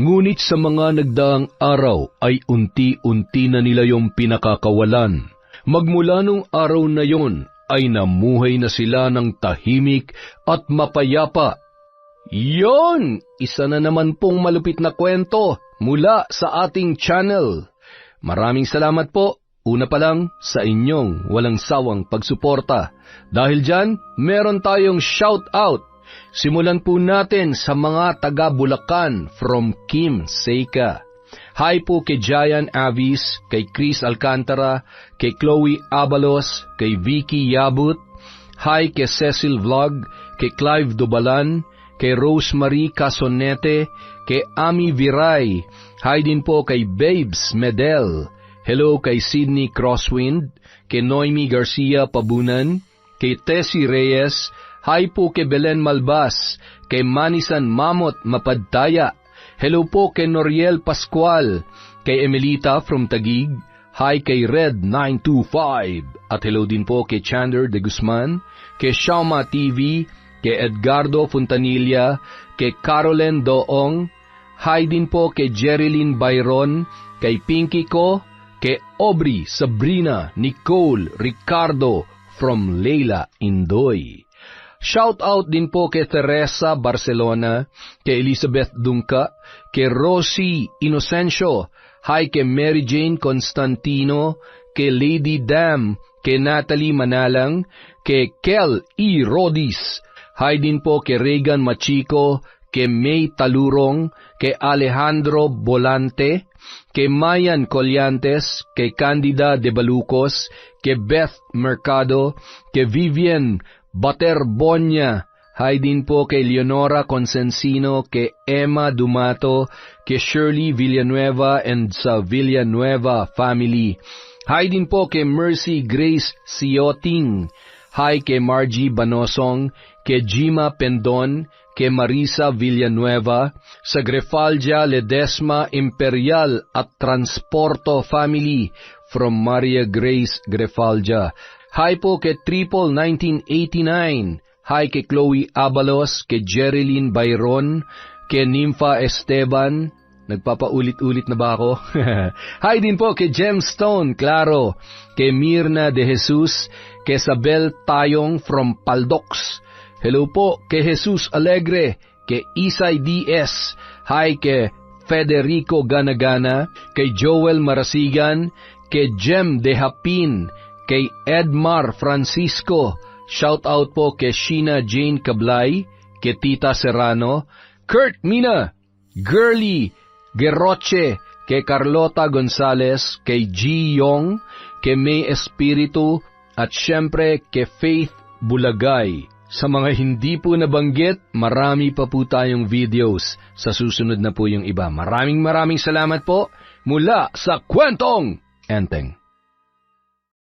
Ngunit sa mga nagdaang araw ay unti-unti na nila yung pinakakawalan. Magmula nung araw na yon ay namuhay na sila ng tahimik at mapayapa. Yon! Isa na naman pong malupit na kwento mula sa ating channel. Maraming salamat po, una pa lang, sa inyong walang sawang pagsuporta. Dahil dyan, meron tayong shout-out. Simulan po natin sa mga taga-Bulacan from Kim Seika. Hi po kay Jayan Avis, kay Chris Alcantara, kay Chloe Abalos, kay Vicky Yabut. Hi kay Cecil Vlog, kay Clive Dubalan, kay Rosemary Casonete, kay Ami Viray. Hi din po kay Babes Medel. Hello kay Sydney Crosswind, kay Noemi Garcia Pabunan, kay Tessie Reyes. Hi po kay Belen Malbas, kay Manisan Mamot Mapadtaya. Hello po kay Noriel Pascual, kay Emelita from Taguig. Hi kay Red 925. At hello din po kay Chandler de Guzman, kay Shauma TV, kay Edgardo Fontanilla, kay Caroline Doong. Hi din po kay Jerilyn Byron, kay Pinky Ko, kay Aubrey, Sabrina, Nicole, Ricardo from Leila, Indoy. Shout out din po kay Teresa Barcelona, kay Elizabeth Dungka, kay Rosie Inocencio. Hi kay Mary Jane Constantino, kay Lady Dam, kay Natalie Manalang, kay Kel E. Rodis. Hi din po kay Regan Machico, kay May Talurong, kay Alejandro Bolante, kay Mayan Collantes, kay Candida de Balucos, kay Beth Mercado, kay Vivian Baterbonia. Hi din po kay Leonora Consensino, kay Emma Dumato, kay Shirley Villanueva and sa Villanueva family. Hi din po kay Mercy Grace Sioting. Hi kay Margie Banosong, kay Jima Pendon, kay Marisa Villanueva, sa Grefaldia Ledesma Imperial at Transporto family from Maria Grace Grefaldia. Hi po kay Triple 1989. Hi kay Chloe Abalos, kay Jerilyn Byron, kay Nympha Esteban. Nagpapaulit-ulit na ba ako? Hi din po kay Gemstone Claro, kay Mirna de Jesus, kay Sabel Tayong from Paldox. Hello po kay Jesus Alegre, kay Isay DS. Hi kay Federico Ganagana, kay Joel Marasigan, kay Jem De Hapin, kay Edmar Francisco. Shout out po kay Sheena Jane Cablay, kay Tita Serrano, Kurt Mina, Girly Geroche, kay Carlota Gonzales, kay G. Yong, kay May Espiritu, at syempre kay Faith Bulagay. Sa mga hindi po nabanggit, marami pa po tayong videos. Sa susunod na po yung iba. Maraming salamat po mula sa Kwentong Enteng.